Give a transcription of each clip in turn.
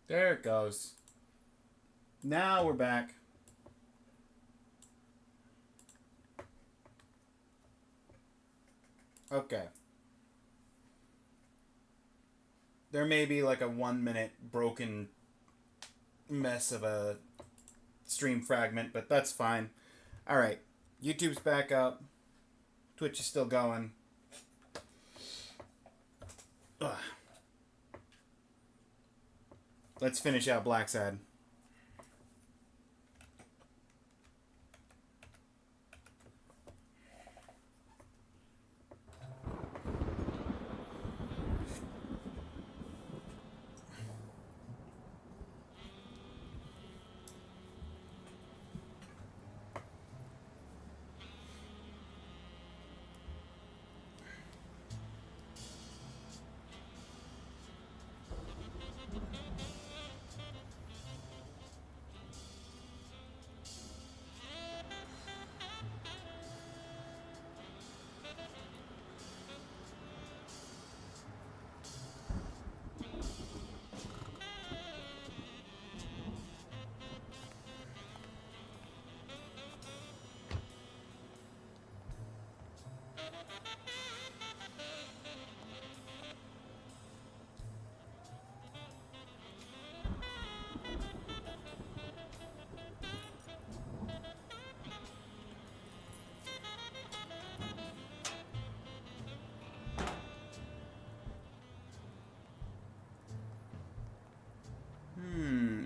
There it goes. Now we're back. Okay. There may be like a 1 minute broken mess of a stream fragment, but that's fine. Alright. YouTube's back up. Twitch is still going. Ugh. Let's finish out blacksad.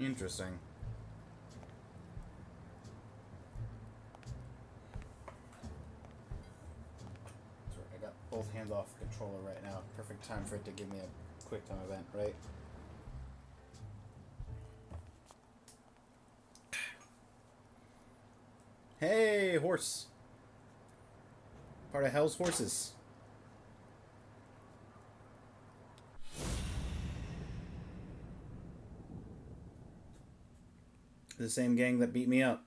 Interesting. Sorry, I got both hands off the controller right now. Perfect time for it to give me a quick time event, right? Hey, horse. Part of Hell's Horses. The same gang that beat me up.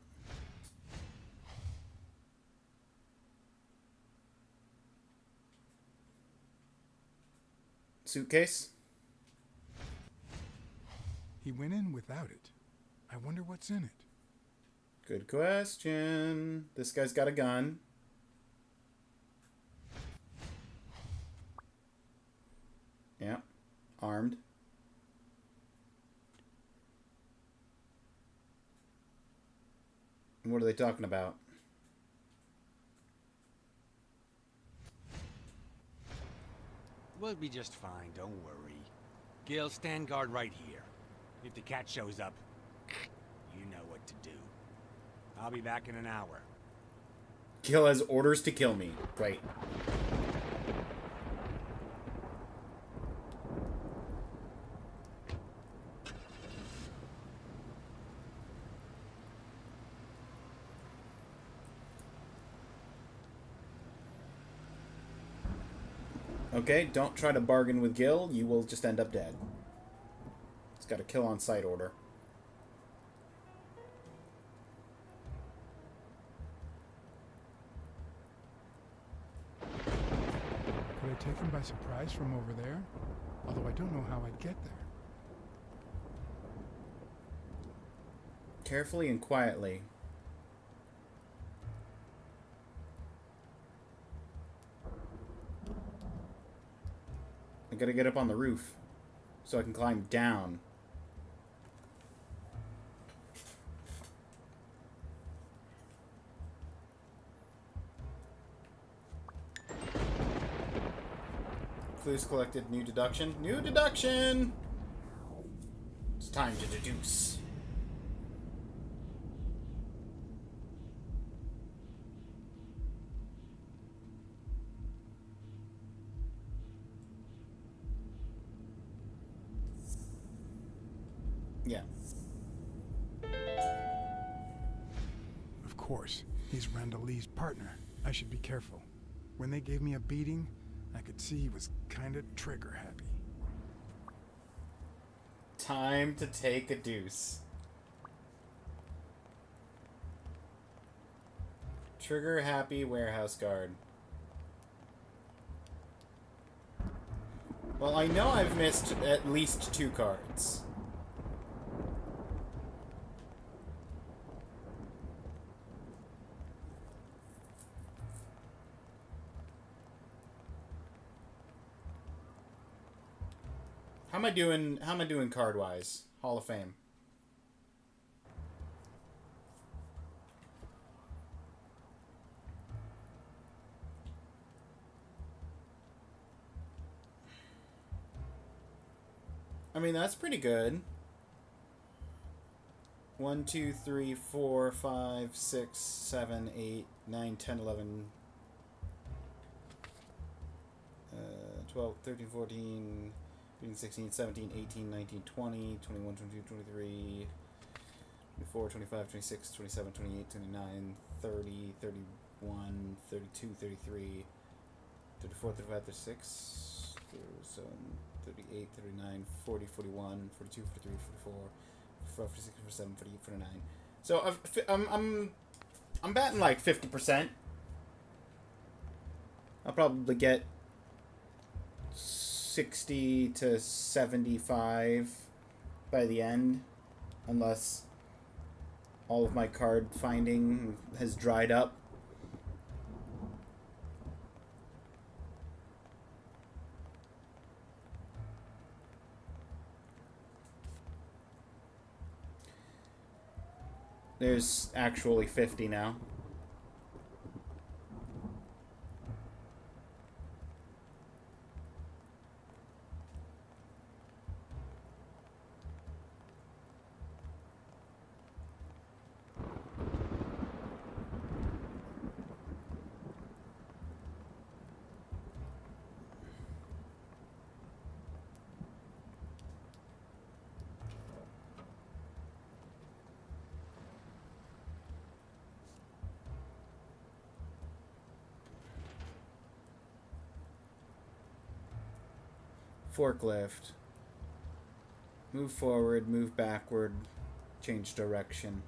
Suitcase? He went in without it. I wonder what's in it. Good question. This guy's got a gun. Yeah. Armed. And what are they talking about? We'll be just fine, don't worry. Gil, stand guard right here. If the cat shows up, you know what to do. I'll be back in an hour. Gil has orders to kill me. Right. Okay, don't try to bargain with Gil. You will just end up dead. It's got a kill on sight order. Could I take him by surprise from over there? Although I don't know how I'd get there. Carefully and quietly. I gotta get up on the roof so I can climb down. Clues collected. New deduction. New deduction! It's time to deduce. Yeah. Of course, he's Randall Lee's partner. I should be careful. When they gave me a beating, I could see he was kinda trigger happy. Time to take a deuce. Trigger happy warehouse guard. Well, I know I've missed at least 2 cards. How am I doing? How am I doing card wise? Hall of Fame. I mean, that's pretty good. 1, 2, 3, 4, 5, 6, 7, 8, 9, 10, 11, 12, 13, 14, 15, 16, 17, 18, 19, 20, 21, 22, 23, 24, 25, 26, 27, 28, 29, 30, 31, 32, 33, 34, 35, 36, 37, 38, 39, 40, 41, 42, 43, 44, 45, 46, 47, 48, 49. So I'm batting like 50%. I'll probably get 60 to 75 by the end, unless all of my card finding has dried up. There's actually 50 now. Forklift. Move forward, move backward, change direction.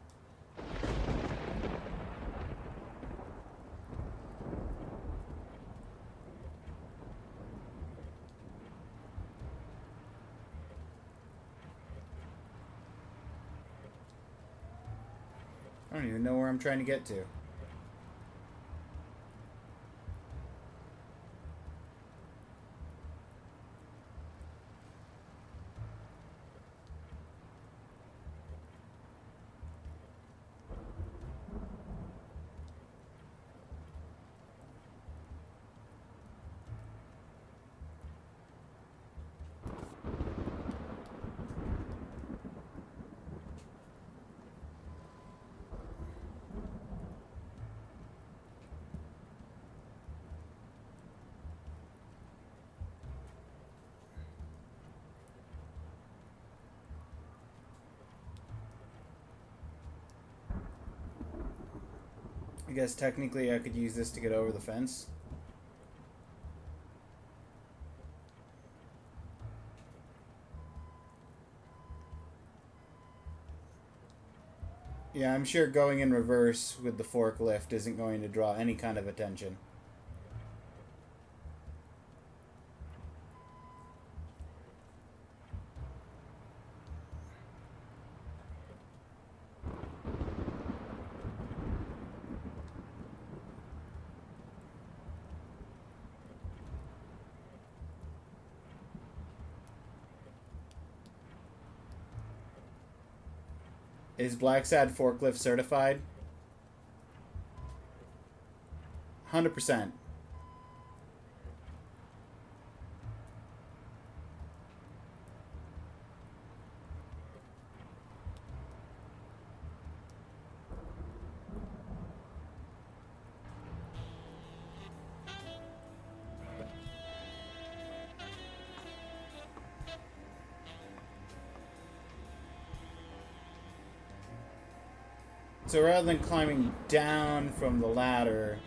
I don't even know where I'm trying to get to. I guess technically I could use this to get over the fence. Yeah, I'm sure going in reverse with the forklift isn't going to draw any kind of attention. Is blacksad forklift certified? 100%. So rather than climbing down from the ladder,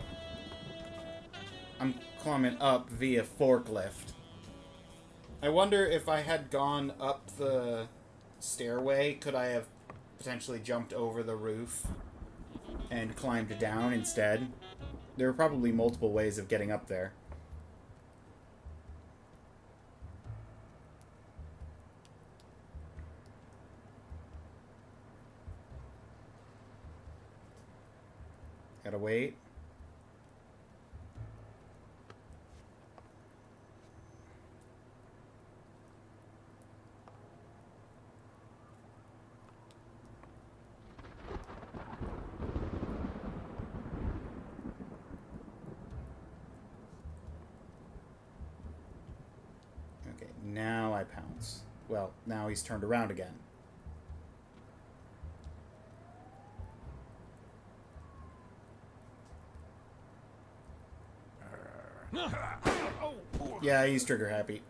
I'm climbing up via forklift. I wonder if I had gone up the stairway, could I have potentially jumped over the roof and climbed down instead? There are probably multiple ways of getting up there. Gotta wait. I pounce. Well, now he's turned around again. Yeah, he's trigger happy.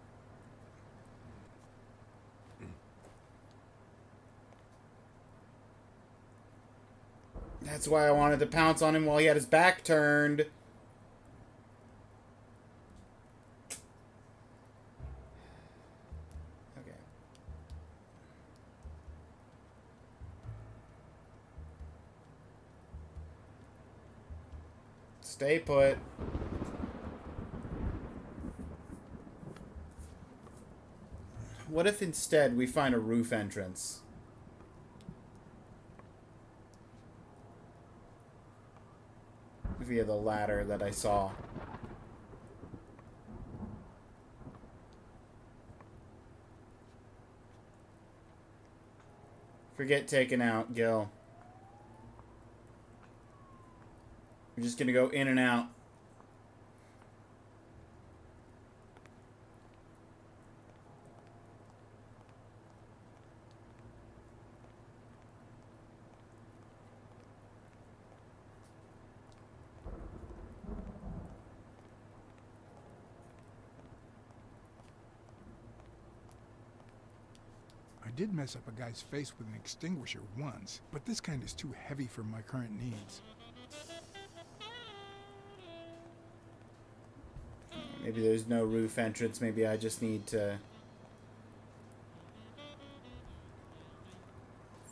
That's why I wanted to pounce on him while he had his back turned. Okay. Stay put. What if instead we find a roof entrance? Via the ladder that I saw. Forget taking out, Gil. We're just gonna go in and out. I did mess up a guy's face with an extinguisher once, but this kind is too heavy for my current needs. Maybe there's no roof entrance. Maybe I just need to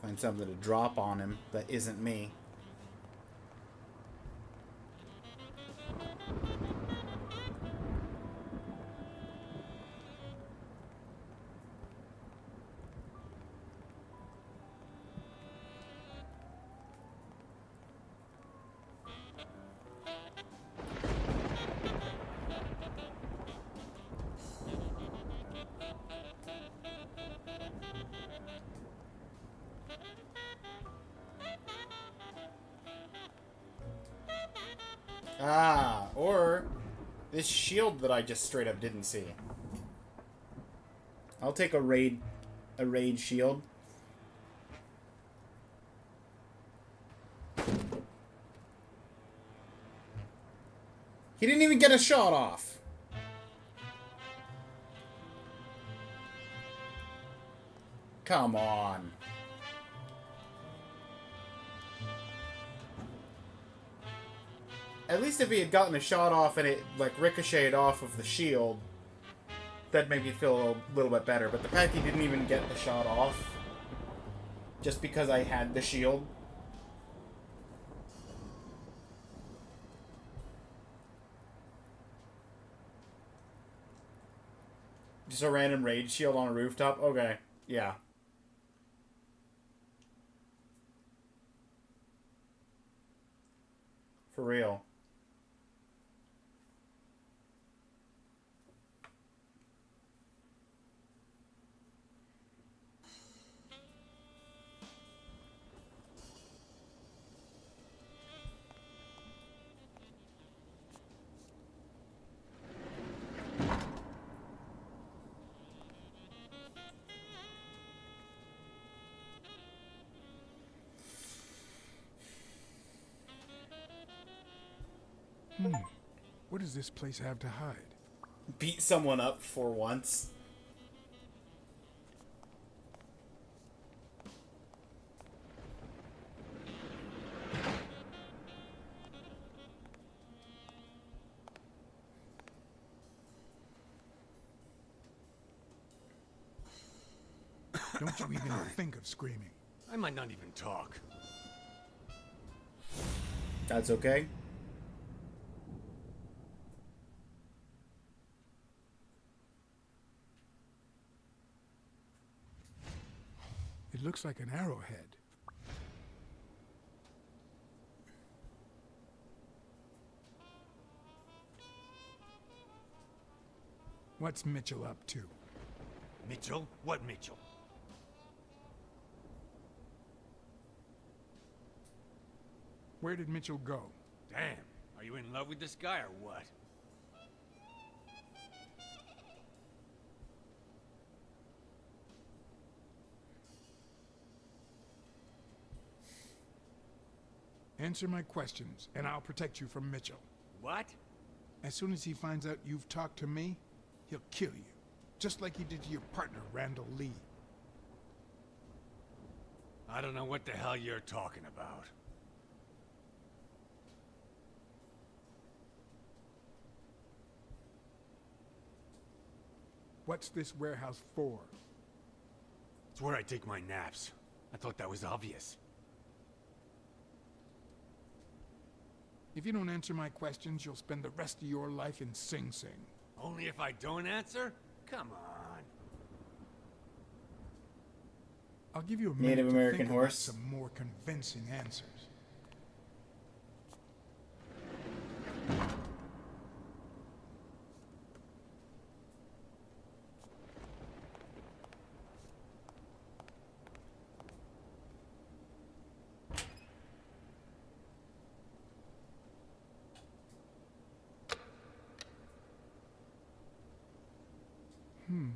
find something to drop on him that isn't me. Ah, or this shield that I just straight up didn't see. I'll take a raid shield. He didn't even get a shot off. Come on. At least if he had gotten a shot off and it, like, ricocheted off of the shield, that'd make me feel a little bit better. But the fact he didn't even get the shot off, just because I had the shield. Just a random raid shield on a rooftop? Okay, yeah. For real. What does this place have to hide? Beat someone up for once. Don't you even think of screaming. I might not even talk. That's okay. It looks like an arrowhead. What's Mitchell up to? Mitchell? What Mitchell? Where did Mitchell go? Damn, are you in love with this guy or what? Answer my questions, and I'll protect you from Mitchell. What? As soon as he finds out you've talked to me, he'll kill you. Just like he did to your partner, Randall Lee. I don't know what the hell you're talking about. What's this warehouse for? It's where I take my naps. I thought that was obvious. If you don't answer my questions, you'll spend the rest of your life in Sing Sing. Only if I don't answer? Come on. I'll give you a Native minute American to think horse. about some more convincing answers. Hmm.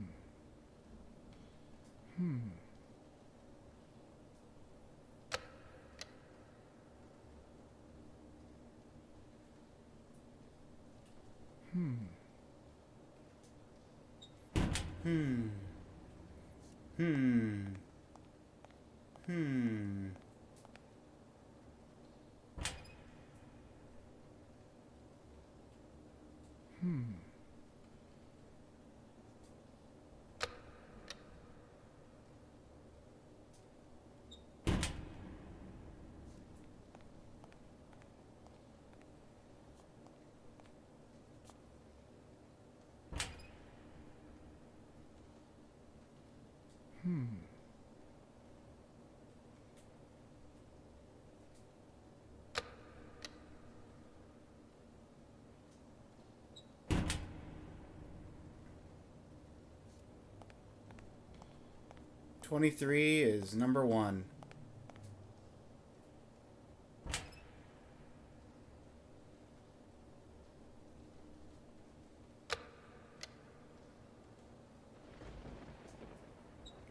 23 is number 1.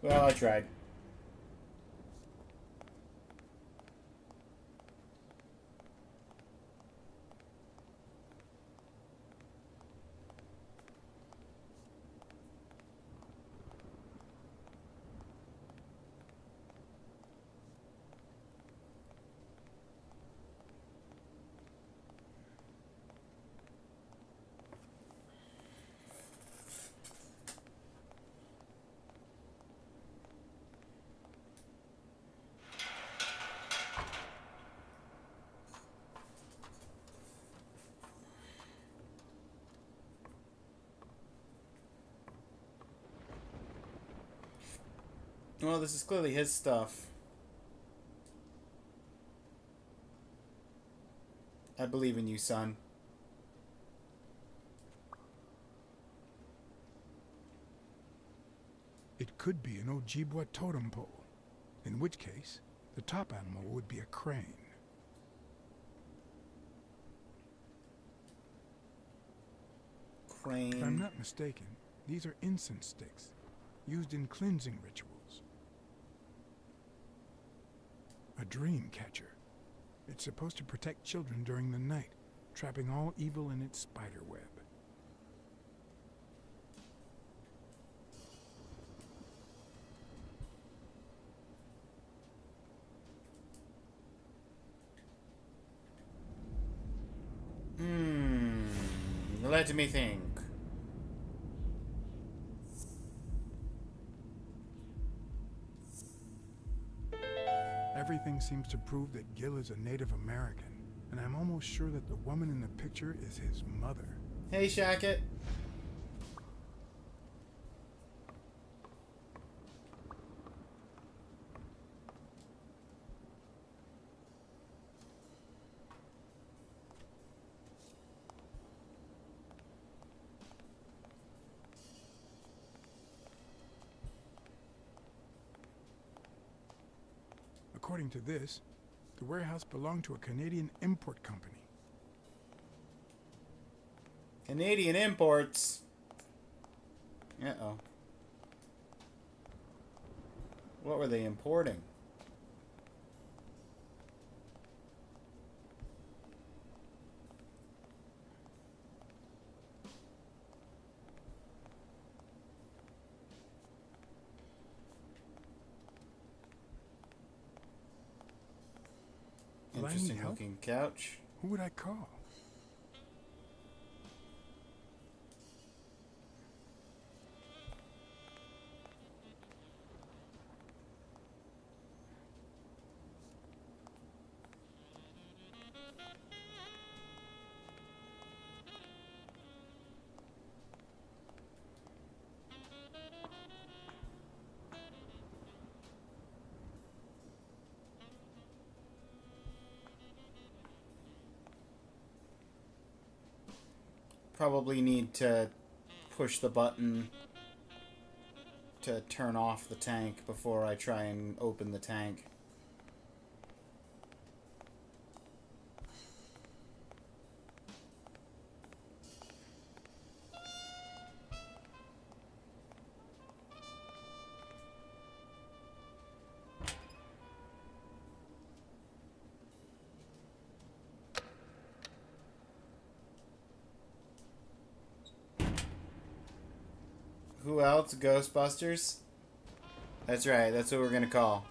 Well, I tried. Well, this is clearly his stuff. I believe in you, son. It could be an Ojibwa totem pole, in which case, the top animal would be a crane. Crane. If I'm not mistaken, these are incense sticks, used in cleansing rituals. A dream catcher. It's supposed to protect children during the night, trapping all evil in its spider web. Let me think. Everything seems to prove that Gil is a Native American, and I'm almost sure that the woman in the picture is his mother. Hey, Shacket. According to this, the warehouse belonged to a Canadian import company. Canadian imports. Uh-oh. What were they importing? Well, I need Interesting help. looking couch. Who would I call? Probably need to push the button to turn off the tank before I try and open the tank. Who else? Ghostbusters? That's right, that's what we're gonna call.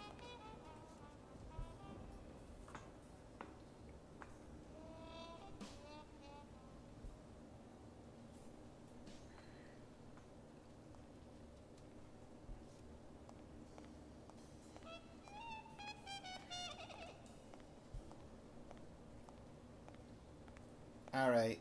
Alright.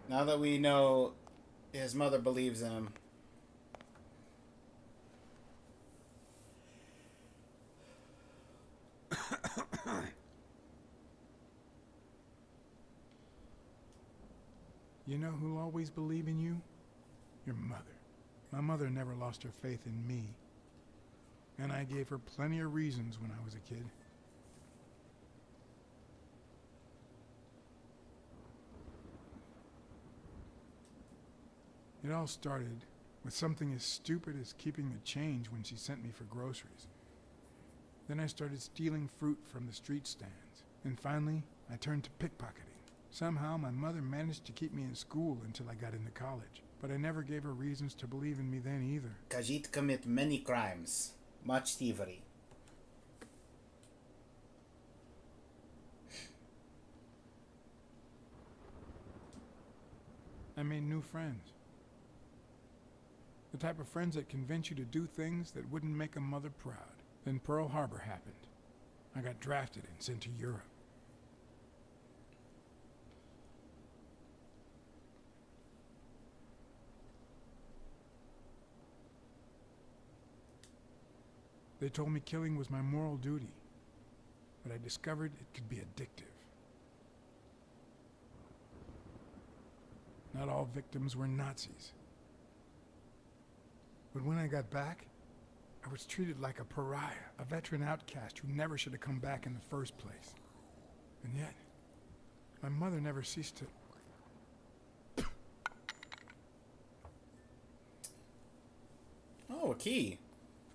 Now that we know his mother believes in him. You know who'll always believe in you? Your mother. My mother never lost her faith in me. And I gave her plenty of reasons when I was a kid. It all started with something as stupid as keeping the change when she sent me for groceries. Then I started stealing fruit from the street stands. And finally, I turned to pickpocketing. Somehow, my mother managed to keep me in school until I got into college. But I never gave her reasons to believe in me then either. Khajiit commit many crimes. Much thievery. I made new friends. The type of friends that convince you to do things that wouldn't make a mother proud. Then Pearl Harbor happened. I got drafted and sent to Europe. They told me killing was my moral duty, but I discovered it could be addictive. Not all victims were Nazis. But when I got back, I was treated like a pariah, a veteran outcast who never should have come back in the first place. And yet, my mother never ceased to... Oh, a key.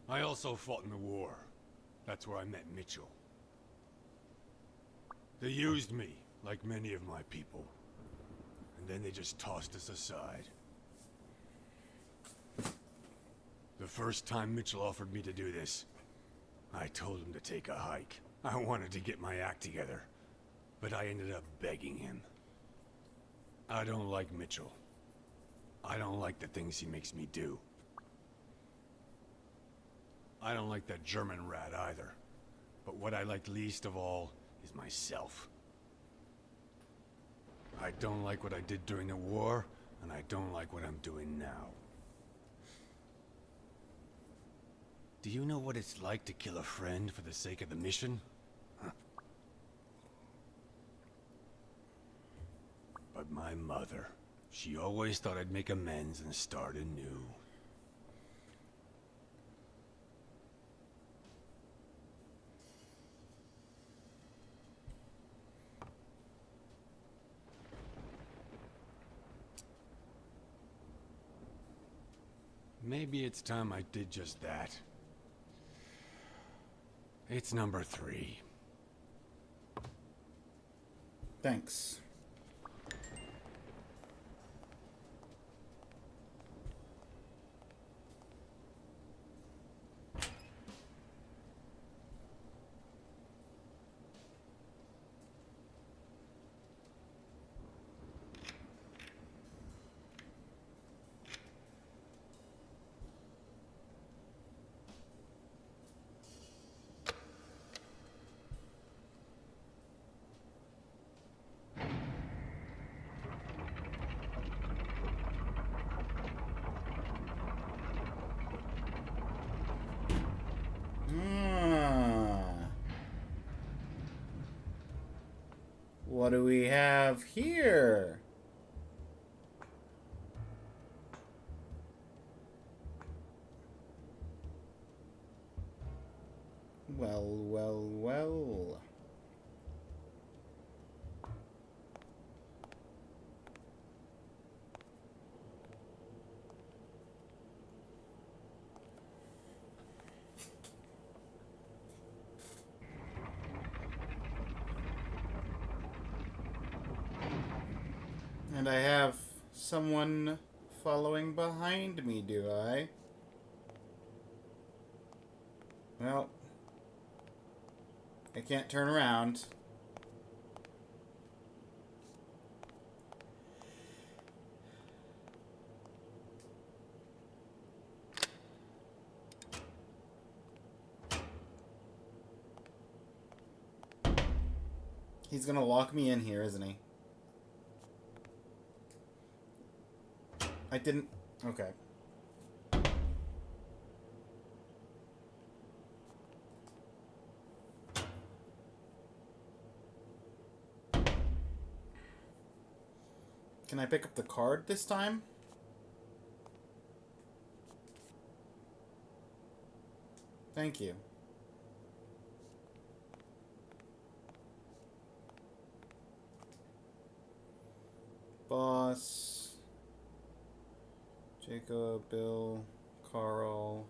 I also fought in the war. That's where I met Mitchell. They used me, like many of my people. And then they just tossed us aside. The first time Mitchell offered me to do this, I told him to take a hike. I wanted to get my act together, but I ended up begging him. I don't like Mitchell. I don't like the things he makes me do. I don't like that German rat either. But what I like least of all is myself. I don't like what I did during the war, and I don't like what I'm doing now. Do you know what it's like to kill a friend for the sake of the mission? Huh? But my mother, she always thought I'd make amends and start anew. Maybe it's time I did just that. It's number 3. Thanks. What do we have here? Well, well, well. And I have someone following behind me, do I? Well, I can't turn around. He's gonna lock me in here, isn't he? I didn't... Okay. Can I pick up the card this time? Thank you. Boss, Jacob, Bill, Carl.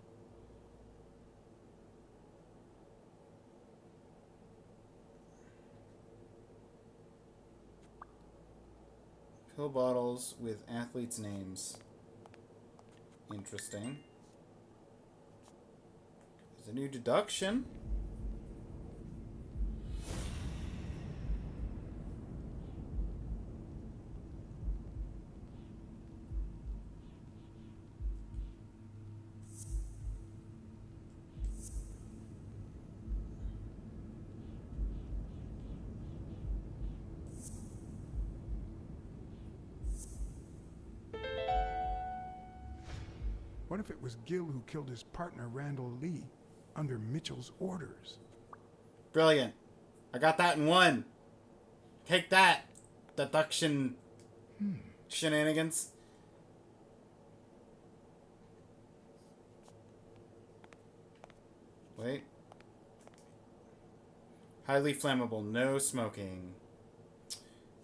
Pill bottles with athletes' names. Interesting. There's a new deduction. What if it was Gil who killed his partner, Randall Lee, under Mitchell's orders? Brilliant. I got that in one. Take that, deduction shenanigans. Wait. Highly flammable, no smoking.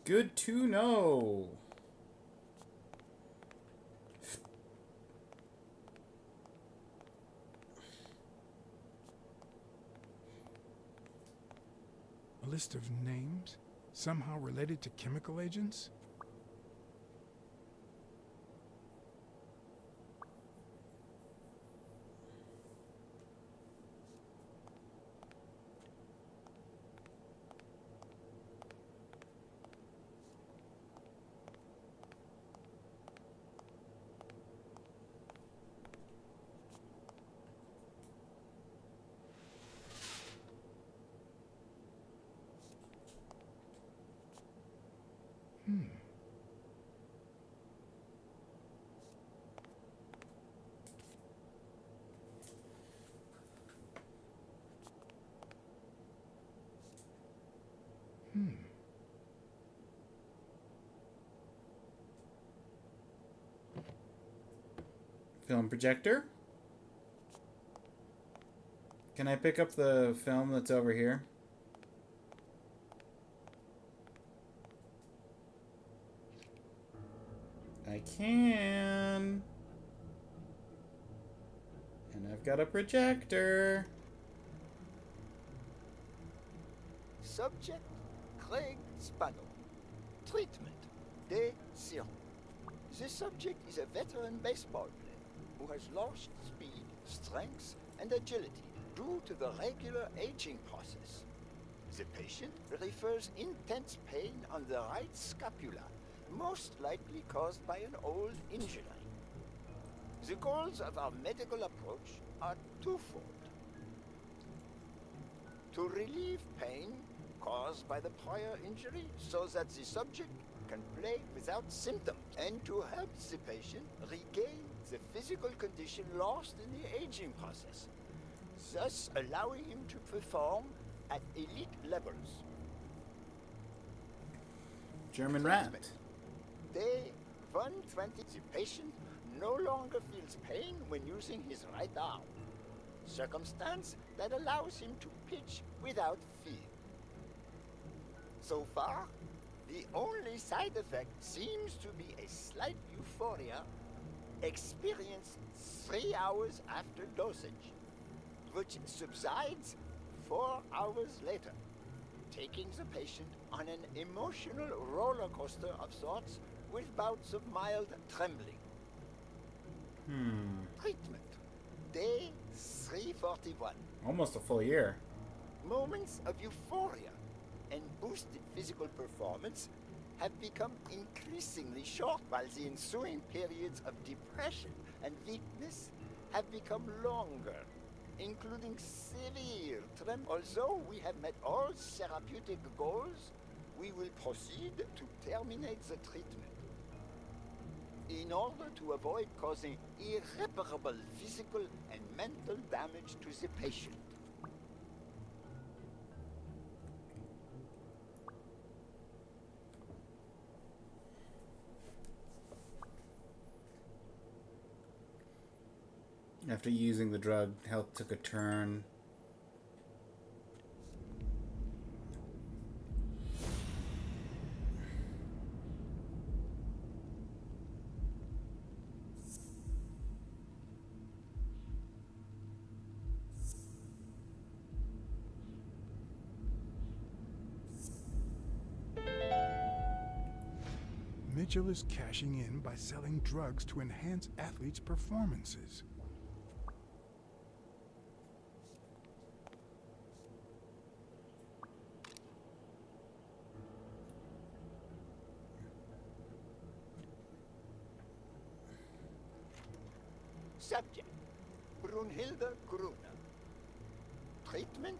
Good to know. A list of names, somehow related to chemical agents? Film projector. Can I pick up the film that's over here? I can. And I've got a projector. Subject, Craig Spano. Treatment, Day 0. The subject is a veteran baseball player who has lost speed, strength, and agility due to the regular aging process. The patient refers intense pain on the right scapula, most likely caused by an old injury. The goals of our medical approach are twofold. To relieve pain caused by the prior injury so that the subject can play without symptoms, and to help the patient regain the physical condition lost in the aging process, thus allowing him to perform at elite levels. German rat. Day 120. The patient no longer feels pain when using his right arm. Circumstance that allows him to pitch without fear. So far, the only side effect seems to be a slight euphoria experienced 3 hours after dosage, which subsides 4 hours later, taking the patient on an emotional roller coaster of sorts with bouts of mild trembling. Treatment. Day 341. Almost a full year. Moments of euphoria and boosted physical performance have become increasingly short, while the ensuing periods of depression and weakness have become longer, including severe tremor. Although we have met all therapeutic goals, we will proceed to terminate the treatment in order to avoid causing irreparable physical and mental damage to the patient. After using the drug, health took a turn. Mitchell is cashing in by selling drugs to enhance athletes' performances. Subject, Brunhilde Gruner. Treatment,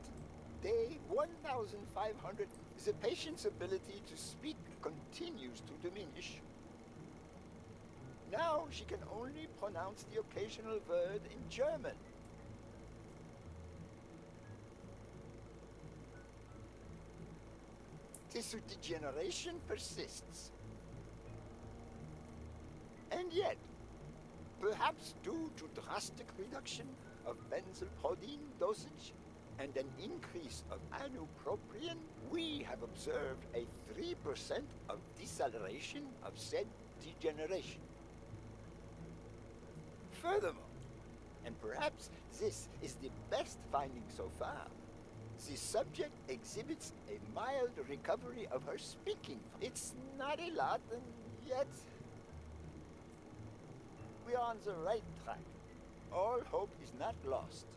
day 1500. The patient's ability to speak continues to diminish. Now she can only pronounce the occasional word in German. Tissue degeneration persists. And yet, perhaps due to drastic reduction of benzylprodine dosage and an increase of ibupropion, we have observed a 3% of deceleration of said degeneration. Furthermore, and perhaps this is the best finding so far, the subject exhibits a mild recovery of her speaking. It's not a lot, and yet we are on the right track. All hope is not lost.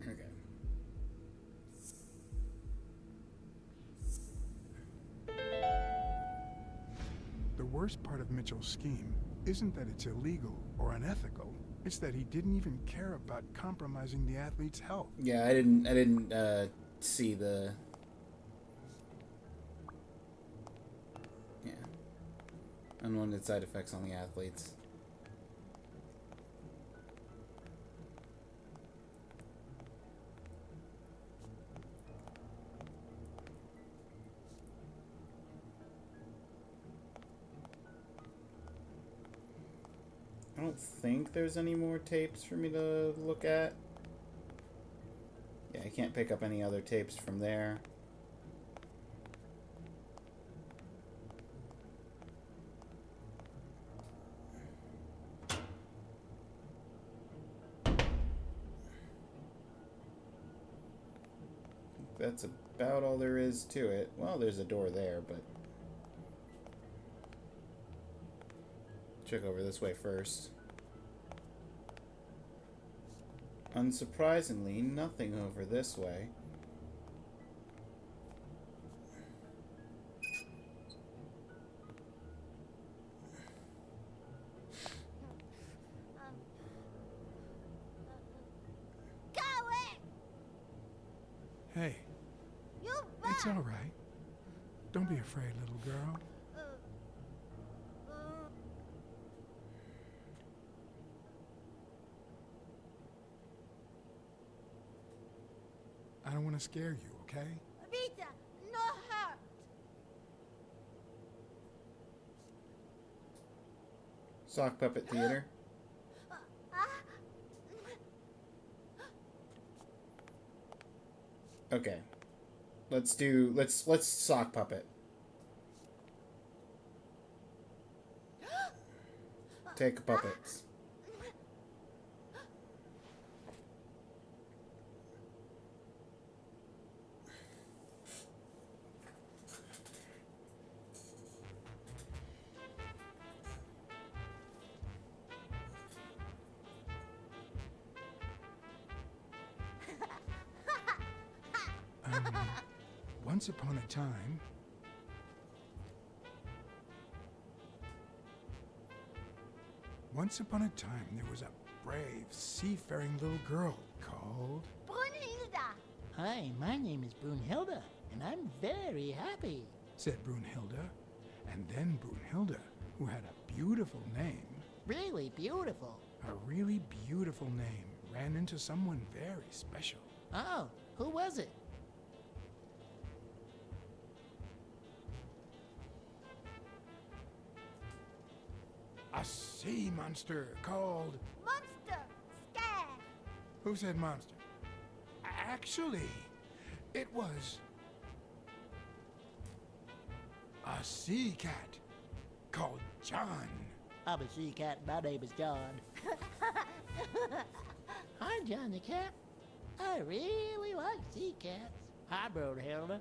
Okay. The worst part of Mitchell's scheme isn't that it's illegal or unethical, it's that he didn't even care about compromising the athlete's health. Yeah, I didn't see the... Yeah. Unwanted side effects on the athletes. I don't think there's any more tapes for me to look at. Yeah, I can't pick up any other tapes from there. that's about all there is to it. Well, there's a door there, but... check over this way first. Unsurprisingly, nothing over this way. Hey, it's all right. Don't be afraid, little girl. I don't want to scare you, okay? Vita, no hurt. Sock puppet theater. Okay. Let's sock puppet. Take puppets. Once upon a time... Once upon a time, there was a brave, seafaring little girl called... Brunhilda. Hi, my name is Brunhilde, and I'm very happy. said Brunhilde. And then Brunhilde, who had a beautiful name, Really beautiful. a really beautiful name, ran into someone very special. Oh, who was it? A sea monster called... Monster. Scare. Who said monster? Actually, it was... a sea cat called John. I'm a sea cat. My name is John. Hi, John the cat. I really like sea cats. Hi, Brunhilde.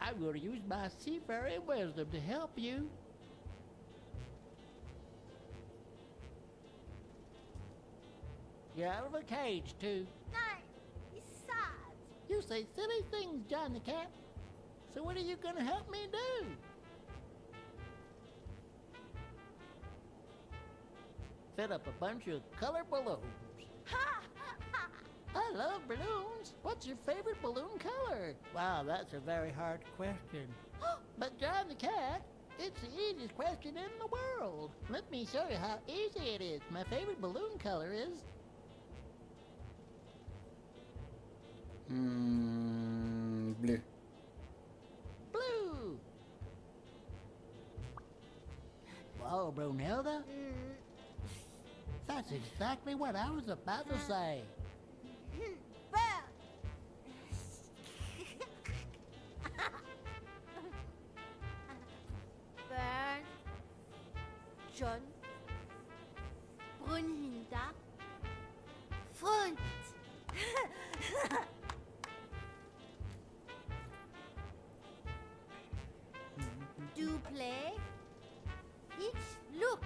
I'm going to use my seafaring wisdom to help you. You're out of a cage, too. Nein. Besides. You say silly things, John the cat. So what are you going to help me do? Fill up a bunch of color balloons. Ha! I love balloons. What's your favorite balloon color? Wow, that's a very hard question. But John the cat, it's the easiest question in the world. Let me show you how easy it is. My favorite balloon color is... Blue. blue. Whoa, Brunhilde. That's exactly what I was about to say. Well. Burn. John. Brunhilda. Front. Do play. Each look.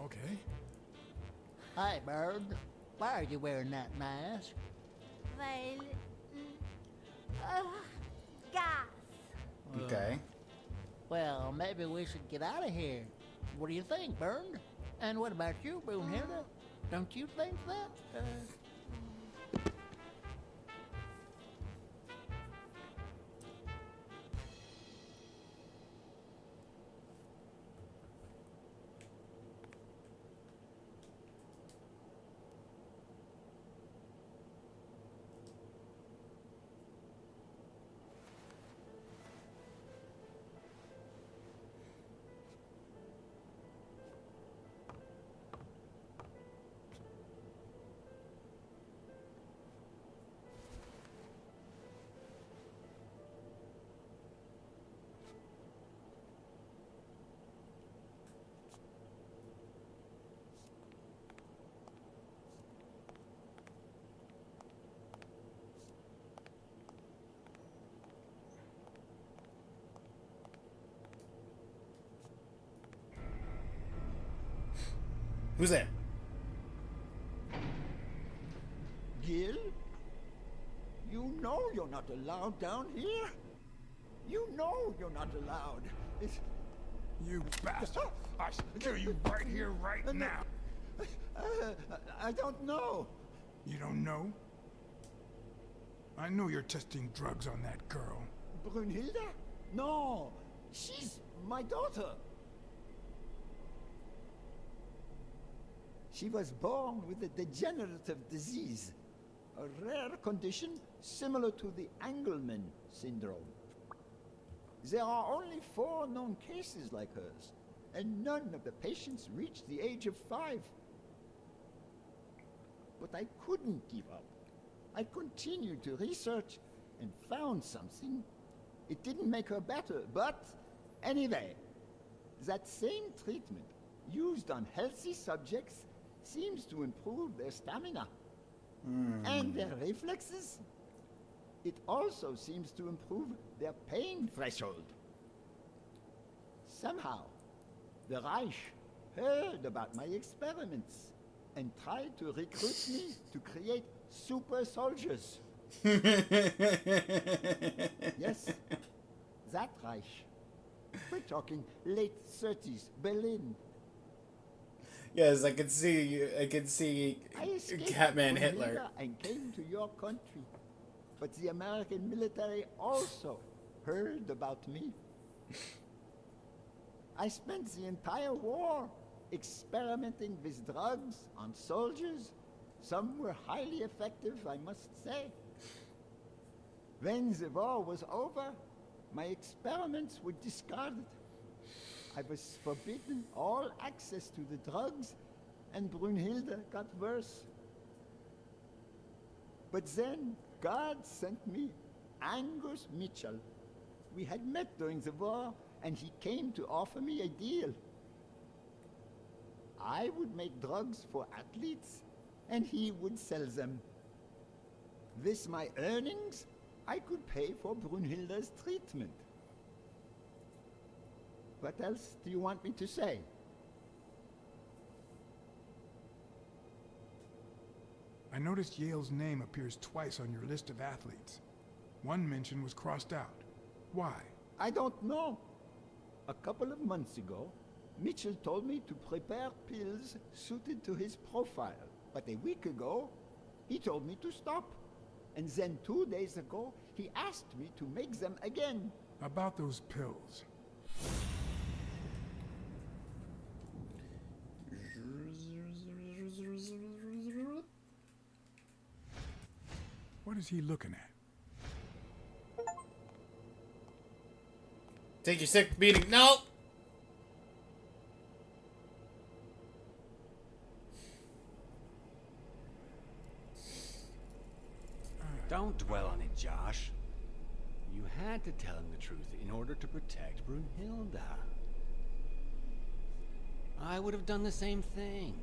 Okay. Hi, bird. Why are you wearing that mask? Weil. Gas. Okay. Well, maybe we should get out of here. What do you think, Bird? And what about you, Brunhilde? Don't you think that? Who's there? Gil? You know you're not allowed down here. You know you're not allowed. It's... You bastard! I kill you right here, right now! I don't know. You don't know? I know you're testing drugs on that girl. Brunhilde? No, she's my daughter. She was born with a degenerative disease, a rare condition similar to the Engelmann syndrome. There are only 4 known cases like hers, and none of the patients reached the age of 5. But I couldn't give up. I continued to research and found something. It didn't make her better, but anyway, that same treatment used on healthy subjects seems to improve their stamina and their reflexes. It also seems to improve their pain threshold. Somehow, the Reich heard about my experiments and tried to recruit me to create super soldiers. Yes, that Reich. We're talking late 30s, Berlin. Yes, I can see. I can see. I escaped Catman from Hitler. Hitler and came to your country. But the American military also heard about me. I spent the entire war experimenting with drugs on soldiers. Some were highly effective, I must say. When the war was over, my experiments were discarded. I was forbidden all access to the drugs, and Brunhilde got worse. But then God sent me Angus Mitchell. We had met during the war, and he came to offer me a deal. I would make drugs for athletes, and he would sell them. With my earnings, I could pay for Brunhilde's treatment. What else do you want me to say? I noticed Yale's name appears twice on your list of athletes. One mention was crossed out. Why? I don't know. A couple of months ago, Mitchell told me to prepare pills suited to his profile. But a week ago, he told me to stop. And then 2 days ago, he asked me to make them again. About those pills. What is he looking at? Take your 6th beating. No! Don't dwell on it, Josh. You had to tell him the truth in order to protect Brunhilde. I would have done the same thing.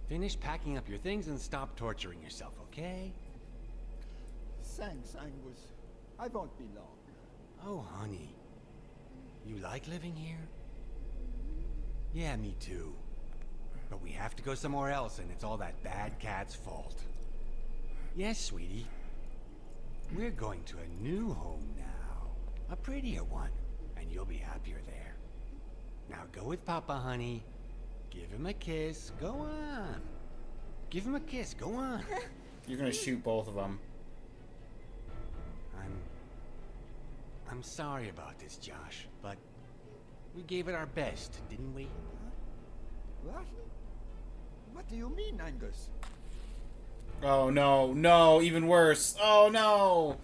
Finish packing up your things and stop torturing yourself, okay? Thanks, Angus. I won't be long. Oh, honey. You like living here? Yeah, me too. But we have to go somewhere else, and it's all that bad cat's fault. Yes, sweetie. We're going to a new home now. A prettier one, and you'll be happier there. Now go with Papa, honey. Give him a kiss. Go on. Give him a kiss. Go on. You're gonna shoot both of them. I'm sorry about this, Josh, but we gave it our best, didn't we? What? What do you mean, Angus? Oh no, no, even worse. Oh no!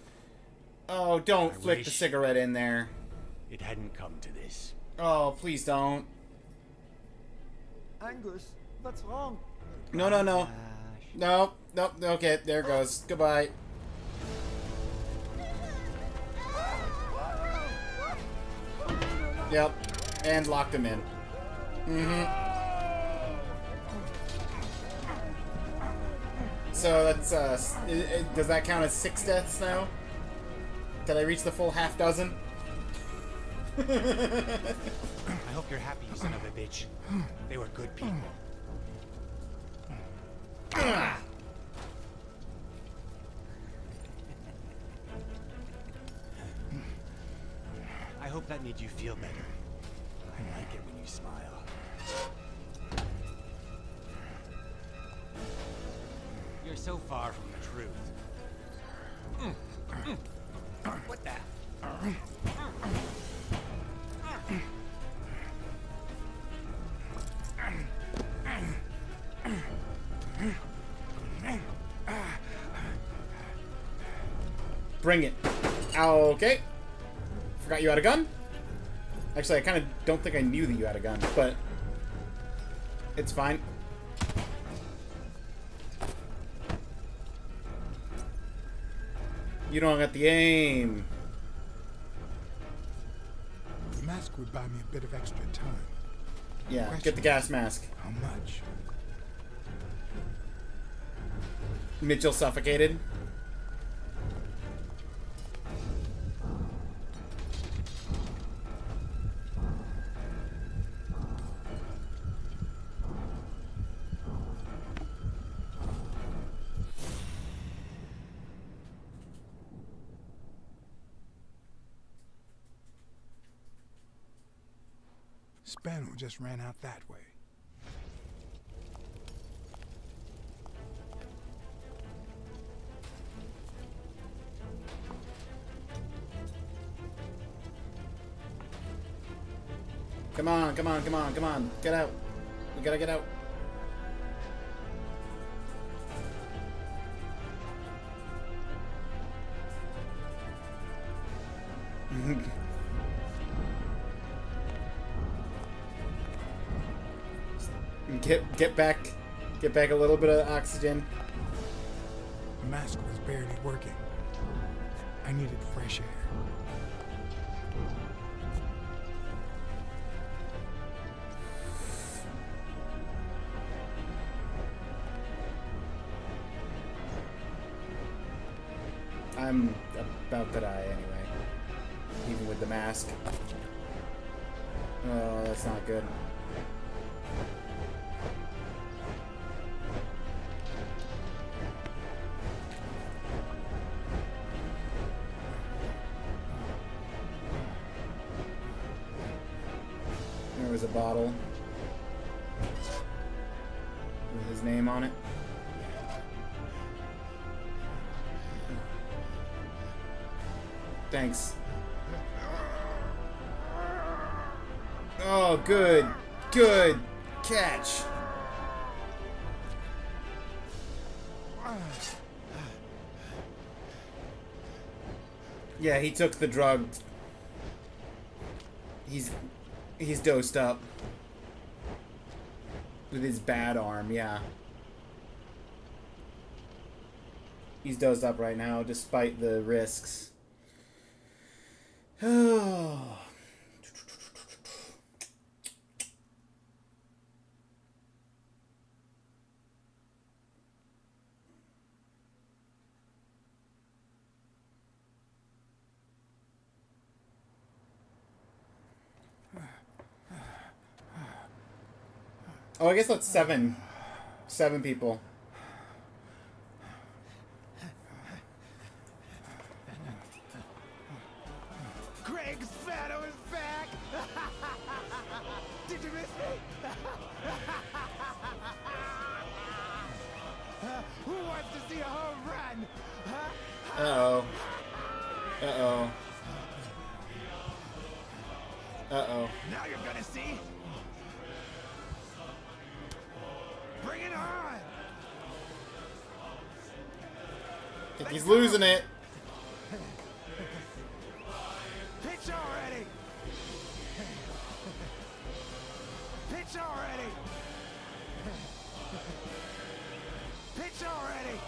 Oh, don't I flick the wish- cigarette in there. It hadn't come to this. Oh, please don't. Angus, what's wrong? No, no, no. Josh. No, no, okay, there it goes. Goodbye. Yep, and locked him in. So that's, does that count as 6 deaths now? Did I reach the full half dozen? I hope you're happy, you son of a bitch. They were good people. I hope that made you feel better. I like it when you smile. You're so far from the truth. What the? Bring it. Okay. Forgot you had a gun? Actually, I kind of don't think I knew that you had a gun, but it's fine. You don't got the aim. The mask would buy me a bit of extra time. Yeah, get the gas mask. How much? Mitchell suffocated. Spano just ran out that way. Come on, come on, come on, come on. Get out. We gotta get out. Get back a little bit of oxygen. The mask was barely working. I needed fresh air. I'm about to die anyway. Even with the mask. Oh, that's not good. There was a bottle with his name on it. Thanks. Oh, good. Good catch. Yeah, he took the drug. He's dosed up. With his bad arm, yeah. He's dosed up right now, despite the risks. Oh. Oh, I guess that's seven. 7 people. Greg Spano is back! Did you miss me? Who wants to see a home run? Uh-oh. Uh-oh. Uh-oh. Now you're gonna see. Bring it on! I think he's losing it. Pitch already! Pitch already! Pitch already!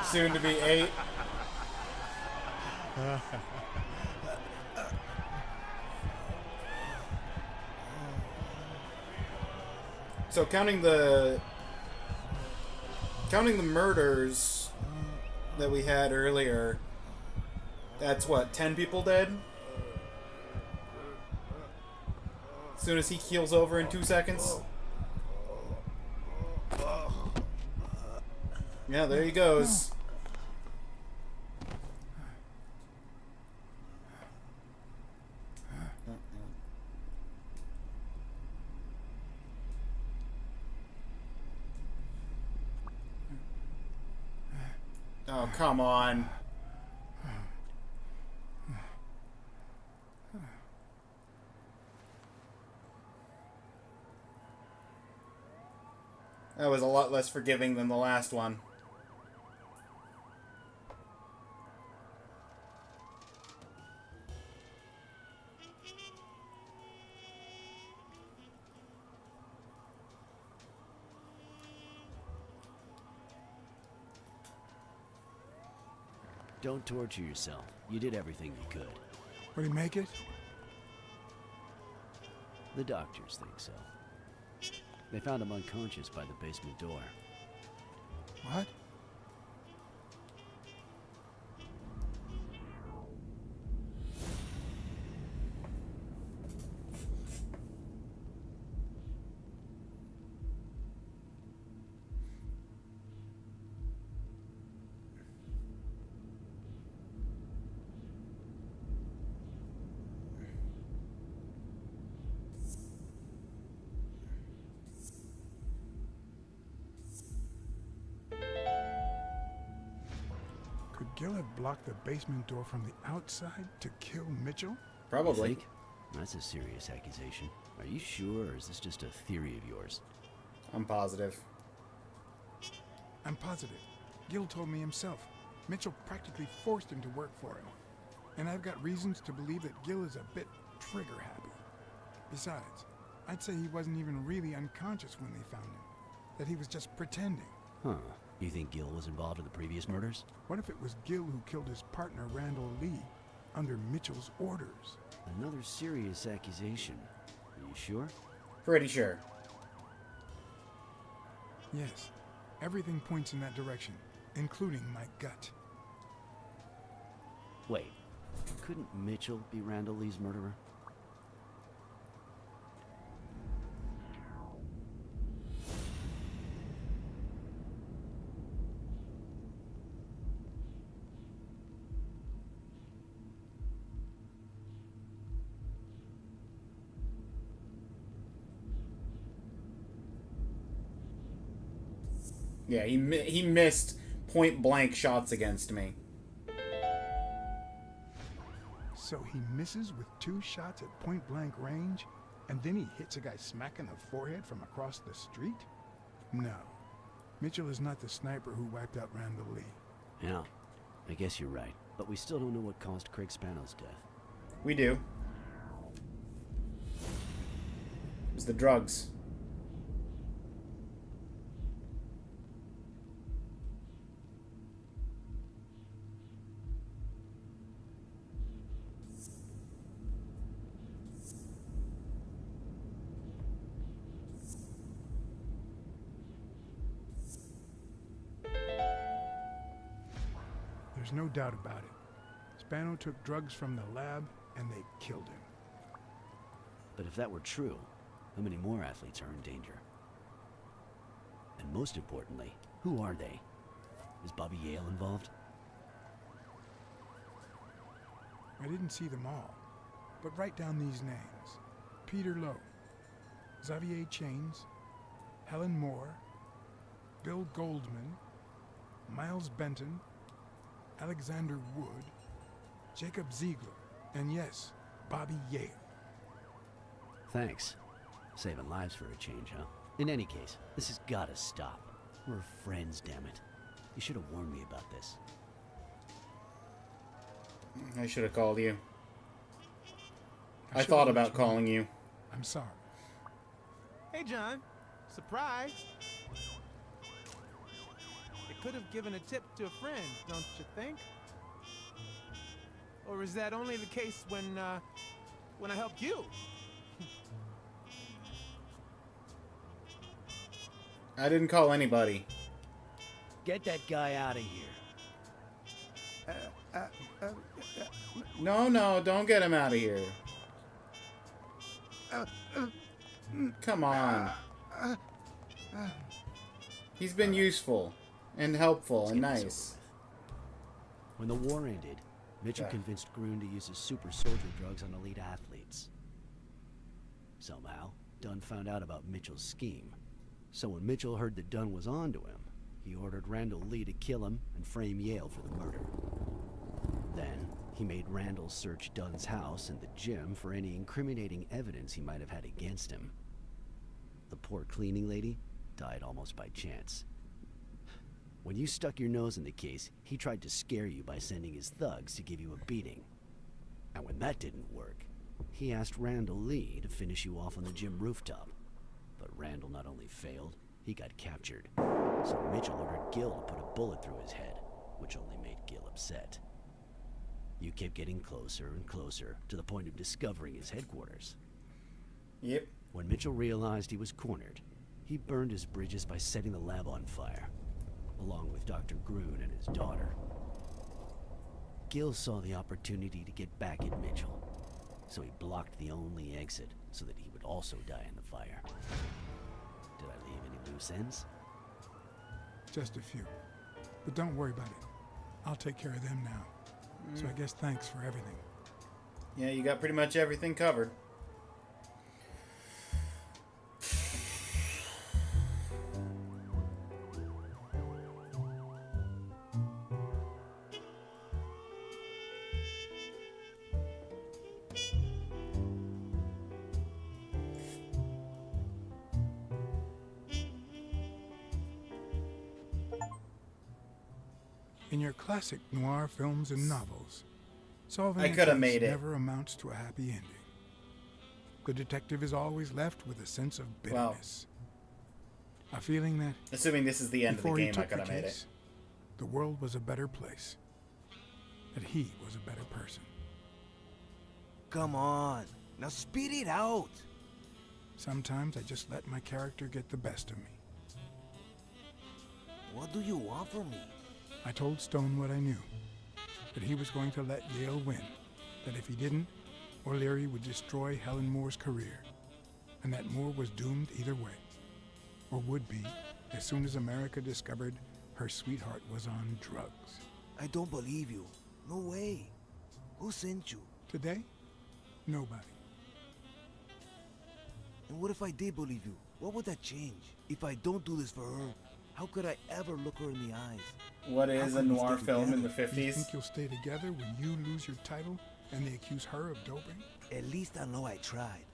Soon to be 8. So counting the murders that we had earlier, that's what, 10 people dead? As soon as he keels over in 2 seconds. Yeah, there he goes. Oh, come on. That was a lot less forgiving than the last one. Don't torture yourself. You did everything you could. Would he make it? The doctors think so. They found him unconscious by the basement door. What? Could Gil have blocked the basement door from the outside to kill Mitchell? Probably. You think? That's a serious accusation. Are you sure, or is this just a theory of yours? I'm positive. I'm positive. Gil told me himself. Mitchell practically forced him to work for him. And I've got reasons to believe that Gil is a bit trigger happy. Besides, I'd say he wasn't even really unconscious when they found him. That he was just pretending. Huh. You think Gil was involved in the previous murders? What if it was Gil who killed his partner, Randall Lee, under Mitchell's orders? Another serious accusation. Are you sure? Pretty sure. Yes. Everything points in that direction, including my gut. Wait. Couldn't Mitchell be Randall Lee's murderer? Yeah, he missed point blank shots against me. So he misses with 2 shots at point blank range, and then he hits a guy smack in the forehead from across the street? No. Mitchell is not the sniper who wiped out Randall Lee. Yeah. I guess you're right. But we still don't know what caused Craig Spano's death. We do. It was the drugs. There's no doubt about it. Spano took drugs from the lab, and they killed him. But if that were true, how many more athletes are in danger? And most importantly, who are they? Is Bobby Yale involved? I didn't see them all, but write down these names. Peter Lowe, Xavier Chains, Helen Moore, Bill Goldman, Miles Benton, Alexander Wood, Jacob Ziegler, and yes, Bobby Yale. Thanks. Saving lives for a change, huh? In any case, this has gotta stop. We're friends, damn it. You should have warned me about this. I should have called you. I should've thought let about you know. calling you. I'm sorry. Hey, John. Surprise. You could have given a tip to a friend, don't you think? Or is that only the case when I helped you? I didn't call anybody. Get that guy out of here. No, don't get him out of here. Come on. He's been useful and helpful and nice. When the war ended, Mitchell convinced Groon to use his super soldier drugs on elite athletes. Somehow, Dunn found out about Mitchell's scheme. So when Mitchell heard that Dunn was onto him, he ordered Randall Lee to kill him and frame Yale for the murder. Then, he made Randall search Dunn's house and the gym for any incriminating evidence he might have had against him. The poor cleaning lady died almost by chance. When you stuck your nose in the case, he tried to scare you by sending his thugs to give you a beating. And when that didn't work, he asked Randall Lee to finish you off on the gym rooftop. But Randall not only failed, he got captured. So Mitchell ordered Gil to put a bullet through his head, which only made Gil upset. You kept getting closer and closer to the point of discovering his headquarters. Yep. When Mitchell realized he was cornered, he burned his bridges by setting the lab on fire, along with Dr. Groon and his daughter. Gil saw the opportunity to get back at Mitchell, so he blocked the only exit so that he would also die in the fire. Did I leave any loose ends? Just a few. But don't worry about it. I'll take care of them now. So I guess thanks for everything. Yeah, you got pretty much everything covered. In your classic noir films and novels, solving I a coulda case made it. never amounts to a happy ending. The detective is always left with a sense of bitterness. A feeling that Assuming this is the end of the before he game, I took the could have made it. case, the world was a better place. That he was a better person. Come on. Now speed it out. Sometimes I just let my character get the best of me. What do you want from me? I told Stone what I knew. That he was going to let Yale win. That if he didn't, O'Leary would destroy Helen Moore's career. And that Moore was doomed either way. Or would be, as soon as America discovered her sweetheart was on drugs. I don't believe you. No way. Who sent you? Today? Nobody. And what if I did believe you? What would that change? If I don't do this for her, how could I ever look her in the eyes? What is a can we noir stay film in the together? Do you 50s? think you'll stay together when you lose your title and they accuse her of doping? At least I know I tried.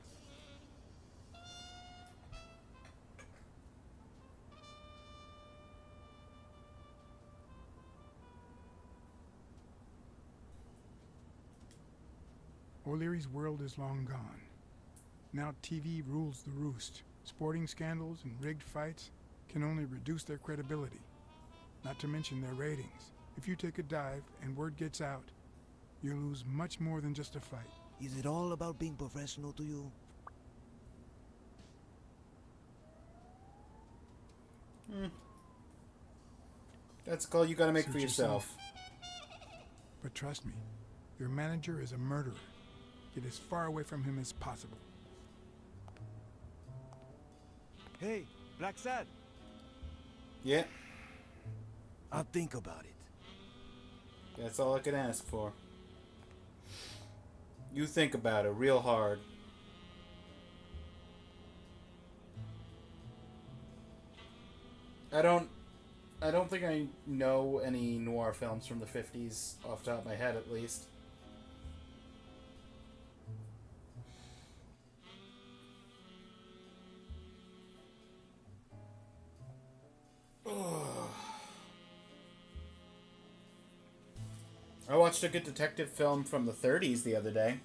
O'Leary's world is long gone. Now TV rules the roost. Sporting scandals and rigged fights can only reduce their credibility, not to mention their ratings. If you take a dive and word gets out, you lose much more than just a fight. Is it all about being professional to you? That's a call you gotta make Suit for yourself. But trust me, your manager is a murderer. Get as far away from him as possible. Hey, blacksad. Yeah, I'll think about it. that's all I can ask for. You think about it real hard. I don't think I know any noir films from the 50s off the top of my head, at least. I watched a good detective film from the 30s the other day.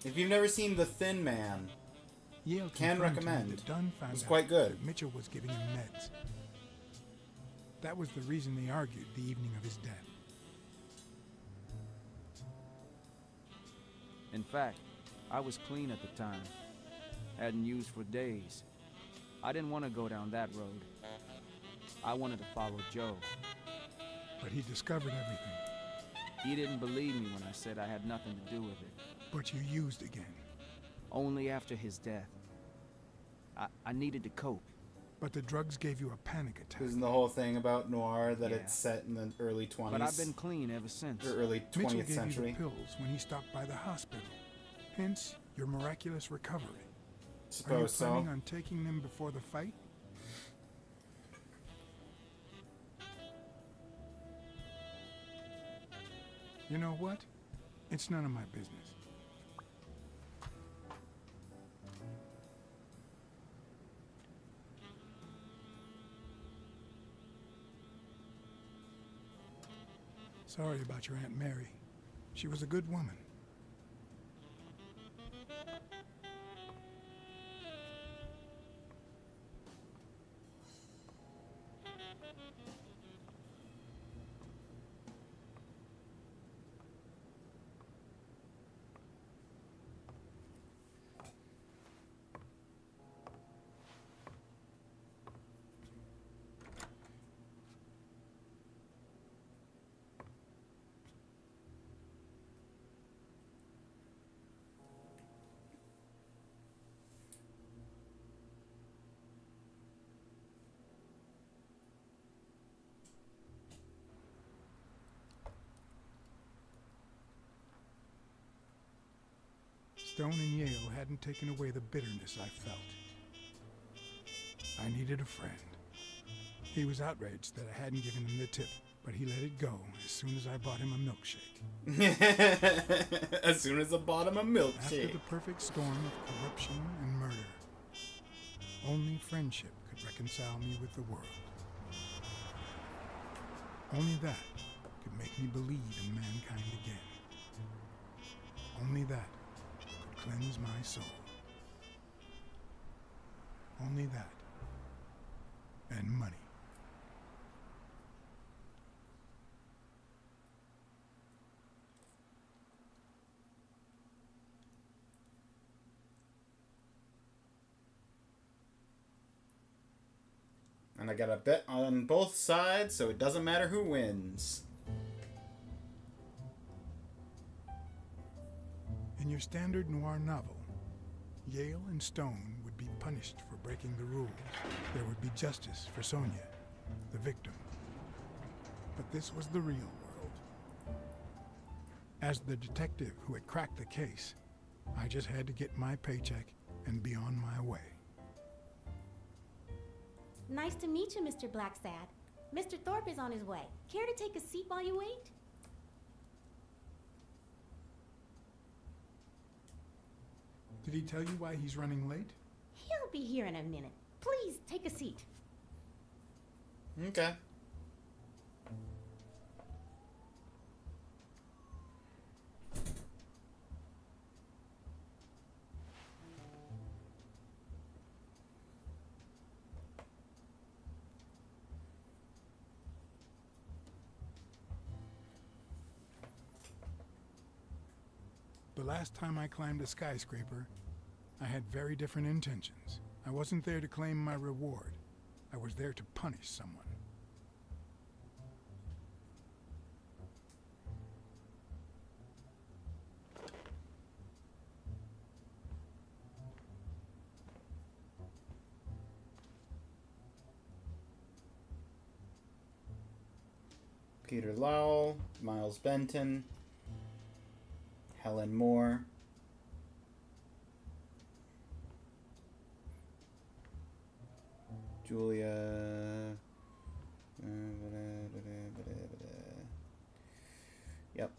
If you've never seen The Thin Man, Yale Can confirmed to me recommend. that Dunn found It's out quite good. that Mitchell was giving him meds. That was the reason they argued the evening of his death. In fact, I was clean at the time. Hadn't used for days. I didn't want to go down that road. I wanted to follow Joe. But he discovered everything. He didn't believe me when I said I had nothing to do with it. But you used again. Only after his death. I needed to cope. But the drugs gave you a panic attack. Isn't the whole thing about Noir that Yeah. it's set in the early 20s? But I've been clean ever since. Or early Mitchell 20th gave century. you the pills when he stopped by the hospital. Hence, your miraculous recovery. Are you Suppose so. planning on taking them before the fight? You know what? It's none of my business. Sorry about your Aunt Mary. She was a good woman. Stone and Yale hadn't taken away the bitterness I felt. I needed a friend. He was outraged that I hadn't given him the tip, but he let it go as soon as I bought him a milkshake. As soon as I bought him a After milkshake. the perfect storm of corruption and murder, only friendship could reconcile me with the world. Only that could make me believe in mankind again. Only that could cleanse my soul. Only that. And money. And I got a bet on both sides, so it doesn't matter who wins. In your standard noir novel, Yale and Stone would be punished for breaking the rules. There would be justice for Sonia, the victim. But this was the real world. As the detective who had cracked the case, I just had to get my paycheck and be on my way. Nice to meet you, Mr. Blacksad. Mr. Thorpe is on his way. Care to take a seat while you wait? Did he tell you why he's running late? He'll be here in a minute. Please, take a seat. Okay. The last time I climbed a skyscraper, I had very different intentions. I wasn't there to claim my reward. I was there to punish someone. Peter Lowell, Miles Benton, Helen Moore. Julia. Yep.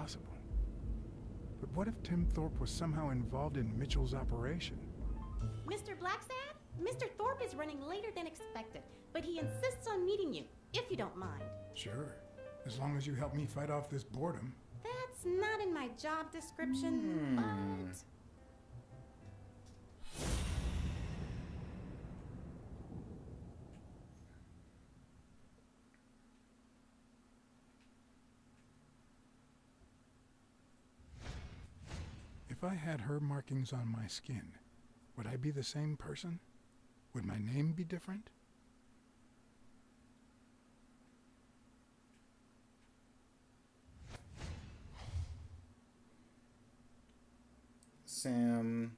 possible. But what if Tim Thorpe was somehow involved in Mitchell's operation? Mr. Blacksad? Mr. Thorpe is running later than expected, but he insists on meeting you, if you don't mind. Sure, as long as you help me fight off this boredom. That's not in my job description, but... If I had her markings on my skin, would I be the same person? Would my name be different? Sam.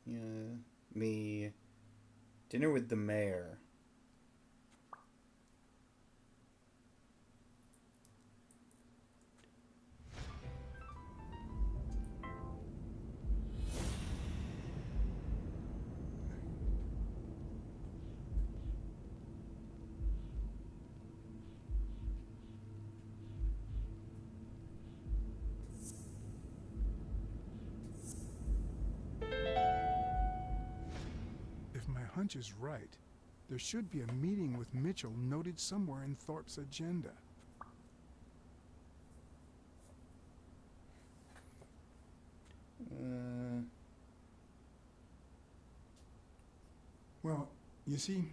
Yeah. Me. Dinner with the mayor. If my hunch is right, there should be a meeting with Mitchell noted somewhere in Thorpe's agenda. Well, you see,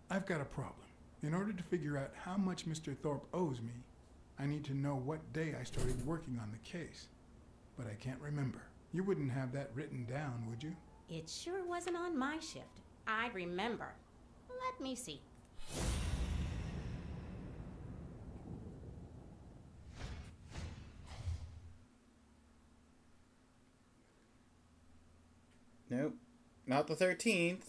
I've got a problem. In order to figure out how much Mr. Thorpe owes me, I need to know what day I started working on the case. But I can't remember. You wouldn't have that written down, would you? It sure wasn't on my shift. I'd remember. Let me see. Nope. Not the 13th.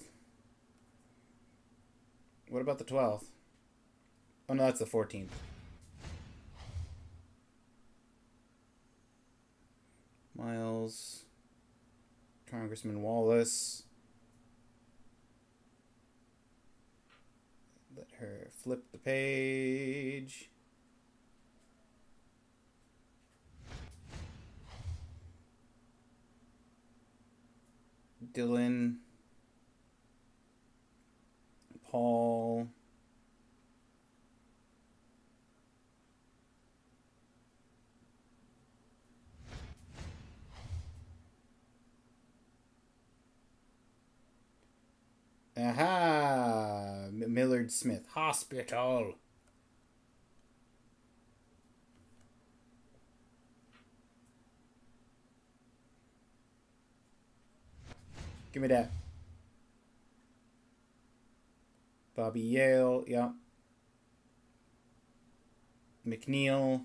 What about the 12th? Oh, no, that's the 14th. Miles. Congressman Wallace. Let her flip the page. Dylan. Paul. Aha! Millard Smith. Hospital. Give me that. Bobby Yale. Yep. McNeil.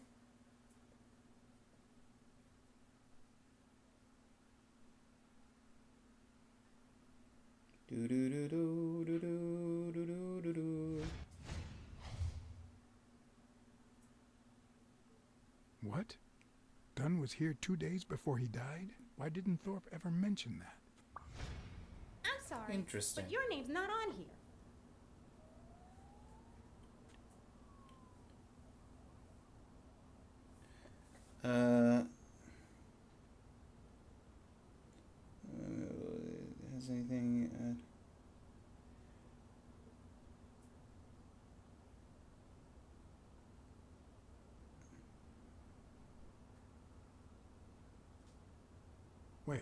Do do do do do do do do do. What? Dunn was here 2 days before he died? Why didn't Thorpe ever mention that? I'm sorry. Interesting. But your name's not on here. Has anything? Wait,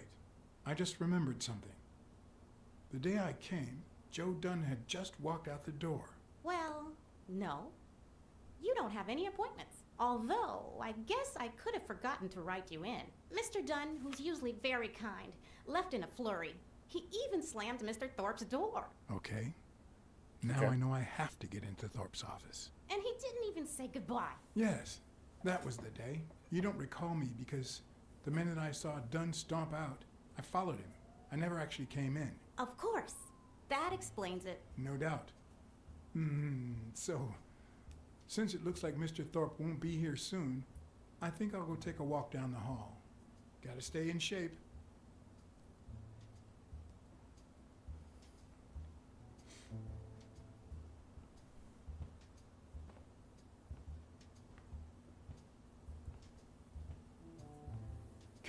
I just remembered something. The day I came, Joe Dunn had just walked out the door. Well, no. You don't have any appointments. Although, I guess I could have forgotten to write you in. Mr. Dunn, who's usually very kind, left in a flurry. He even slammed Mr. Thorpe's door. Okay. Now Okay. I know I have to get into Thorpe's office. And he didn't even say goodbye. Yes, that was the day. You don't recall me because the minute I saw Dunn stomp out, I followed him. I never actually came in. Of course. That explains it. No doubt. So, since it looks like Mr. Thorpe won't be here soon, I think I'll go take a walk down the hall. Gotta stay in shape.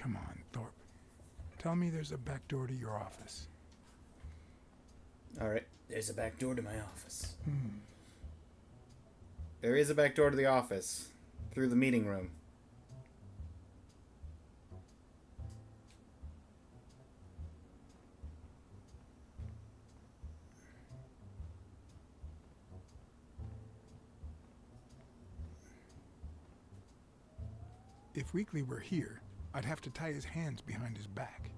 Come on, Thorpe. Tell me there's a back door to your office. All right, there's a back door to my office. There is a back door to the office through the meeting room. If Weekly were here, I'd have to tie his hands behind his back.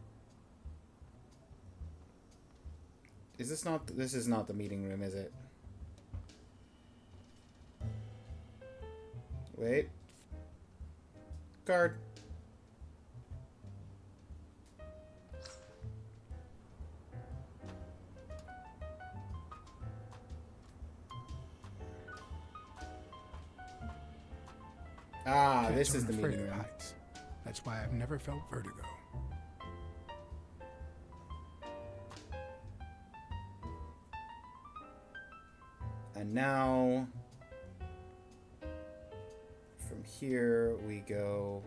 Is this not? This is not the meeting room, is it? Wait. Card. Ah, Cats this is aren't the afraid meeting of room. heights. That's why I've never felt vertigo. And now, from here we go.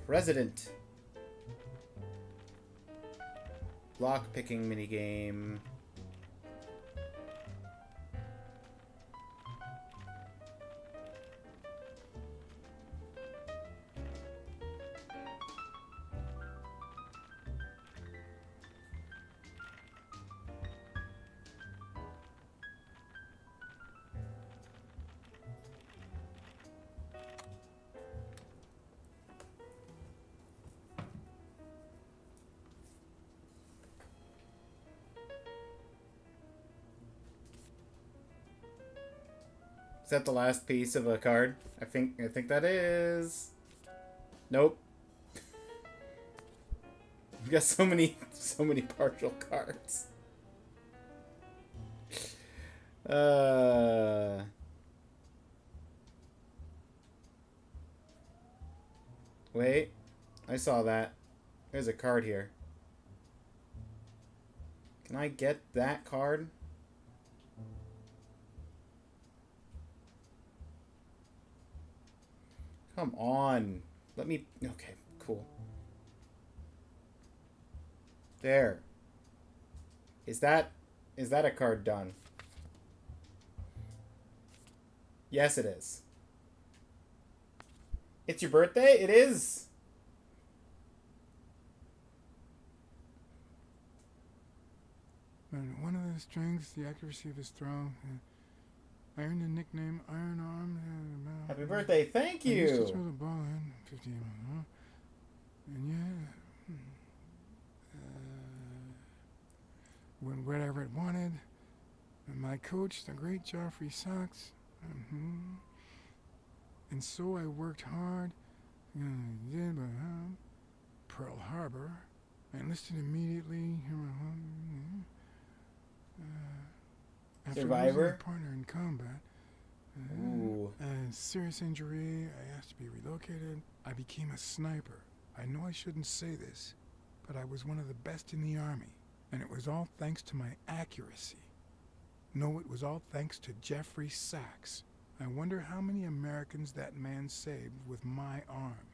President. Lock picking minigame. Is that the last piece of a card? I think that is. Nope. We've got so many partial cards. Wait. I saw that. There's a card here. Can I get that card? Come on. Let me... Okay, cool. There. Is that a card done? Yes, it is. It's your birthday? It is. And one of the strengths, the accuracy of his throw. I earned the nickname Iron Arm. Happy birthday. Thank I used to you. throw the ball in 15 and yeah, went wherever it wanted. And my coach, the great Joffrey Sachs, and so I worked hard. Pearl Harbor. I enlisted immediately. After Survivor? losing a partner in combat, Ooh. a serious injury, I asked to be relocated. I became a sniper. I know I shouldn't say this, but I was one of the best in the Army, and it was all thanks to my accuracy. No, it was all thanks to Jeffrey Sachs. I wonder how many Americans that man saved with my arm.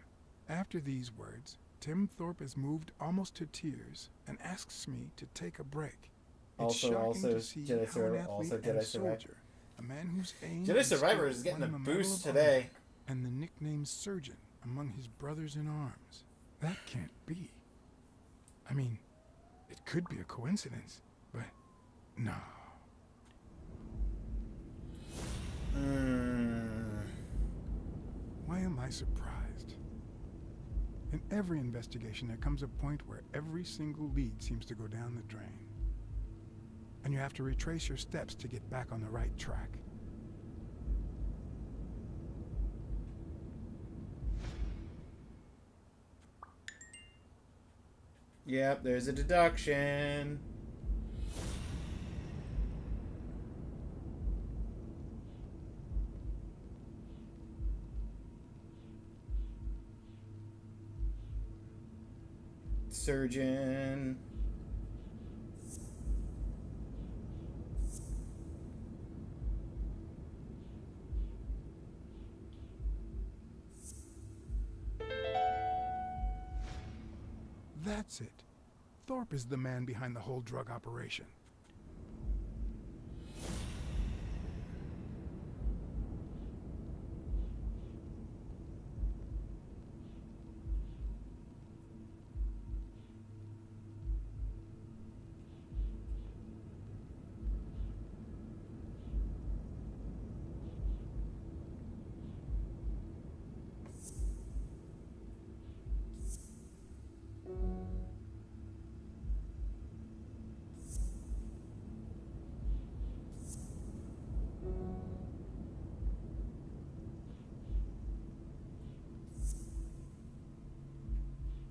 After these words, Tim Thorpe is moved almost to tears and asks me to take a break. It's shocking to see how an athlete and a soldier, a man whose aim Jedi and Survivor skill is getting won a him a Medal boost of today. Honor, and the nickname Surgeon among his brothers in arms. That can't be. I mean, it could be a coincidence, but no. Why am I surprised? In every investigation, there comes a point where every single lead seems to go down the drain. And you have to retrace your steps to get back on the right track. Yep, there's a deduction. Surgeon. That's it. Thorpe is the man behind the whole drug operation.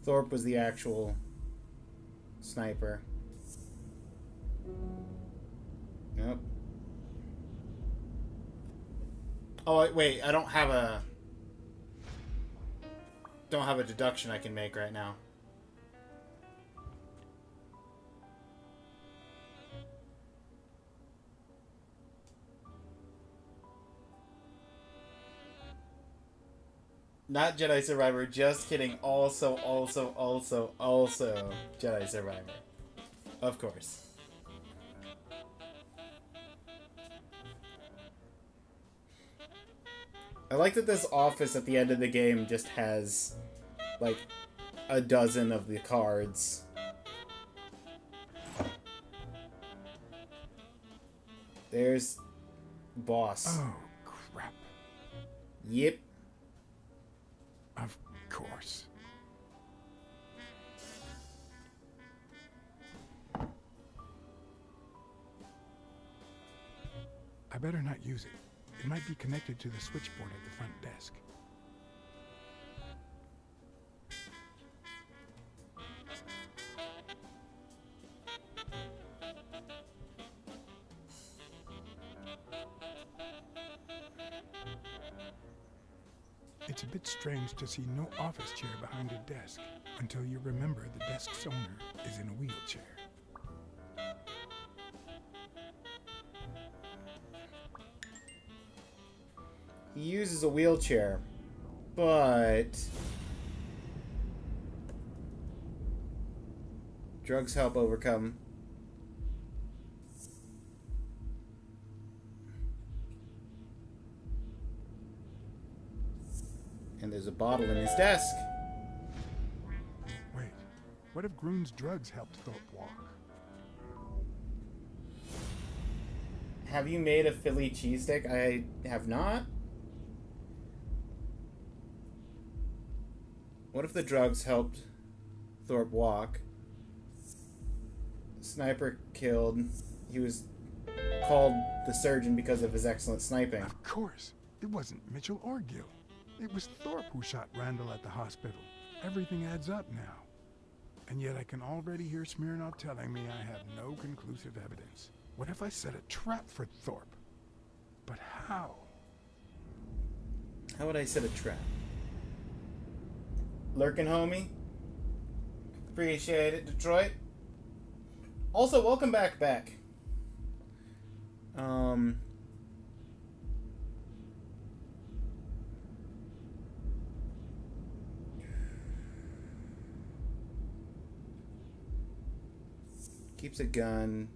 Thorpe was the actual sniper. Yep. Oh wait, I don't have a deduction I can make right now. Not Jedi Survivor, just kidding. Also Jedi Survivor. Of course. I like that this office at the end of the game just has, like, a dozen of the cards. There's boss. Oh, crap. Yep. Of course. I better not use it. It might be connected to the switchboard at the front desk. It's a bit strange to see no office chair behind a desk until you remember the desk's owner is in a wheelchair. He uses a wheelchair, but drugs help overcome. And there's a bottle in his desk. Wait, what if Groon's drugs helped Thorpe walk? Have you made a Philly cheesesteak? I have not. What if the drugs helped Thorpe walk? Sniper killed. He was called the surgeon because of his excellent sniping. Of course. It wasn't Mitchell or Gill. It was Thorpe who shot Randall at the hospital. Everything adds up now. And yet I can already hear Smirnoff telling me I have no conclusive evidence. What if I set a trap for Thorpe? But how? How would I set a trap? Lurkin' homie. Appreciate it, Detroit. Also, welcome back, Beck. Keeps a gun.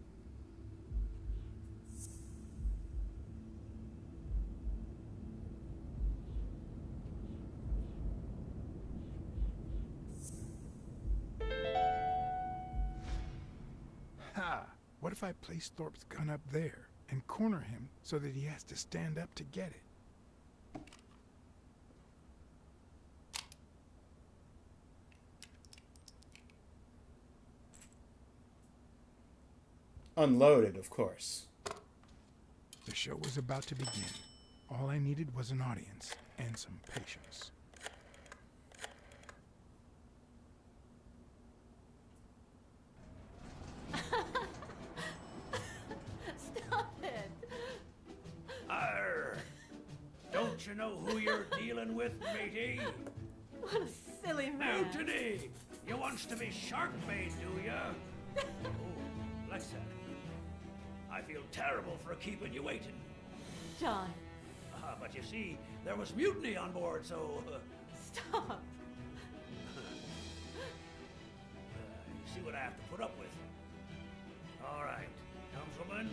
Ha! What if I place Thorpe's gun up there and corner him so that he has to stand up to get it? Unloaded, of course. The show was about to begin. All I needed was an audience and some patience. Stop it! Arr! Don't you know who you're dealing with, matey? What a silly man. Mutiny! You wants to be shark-bait, do ya? Oh, blacksad. I feel terrible for keeping you waiting. John, But you see, there was mutiny on board, so... stop. see what I have to put up with. All right, councilman,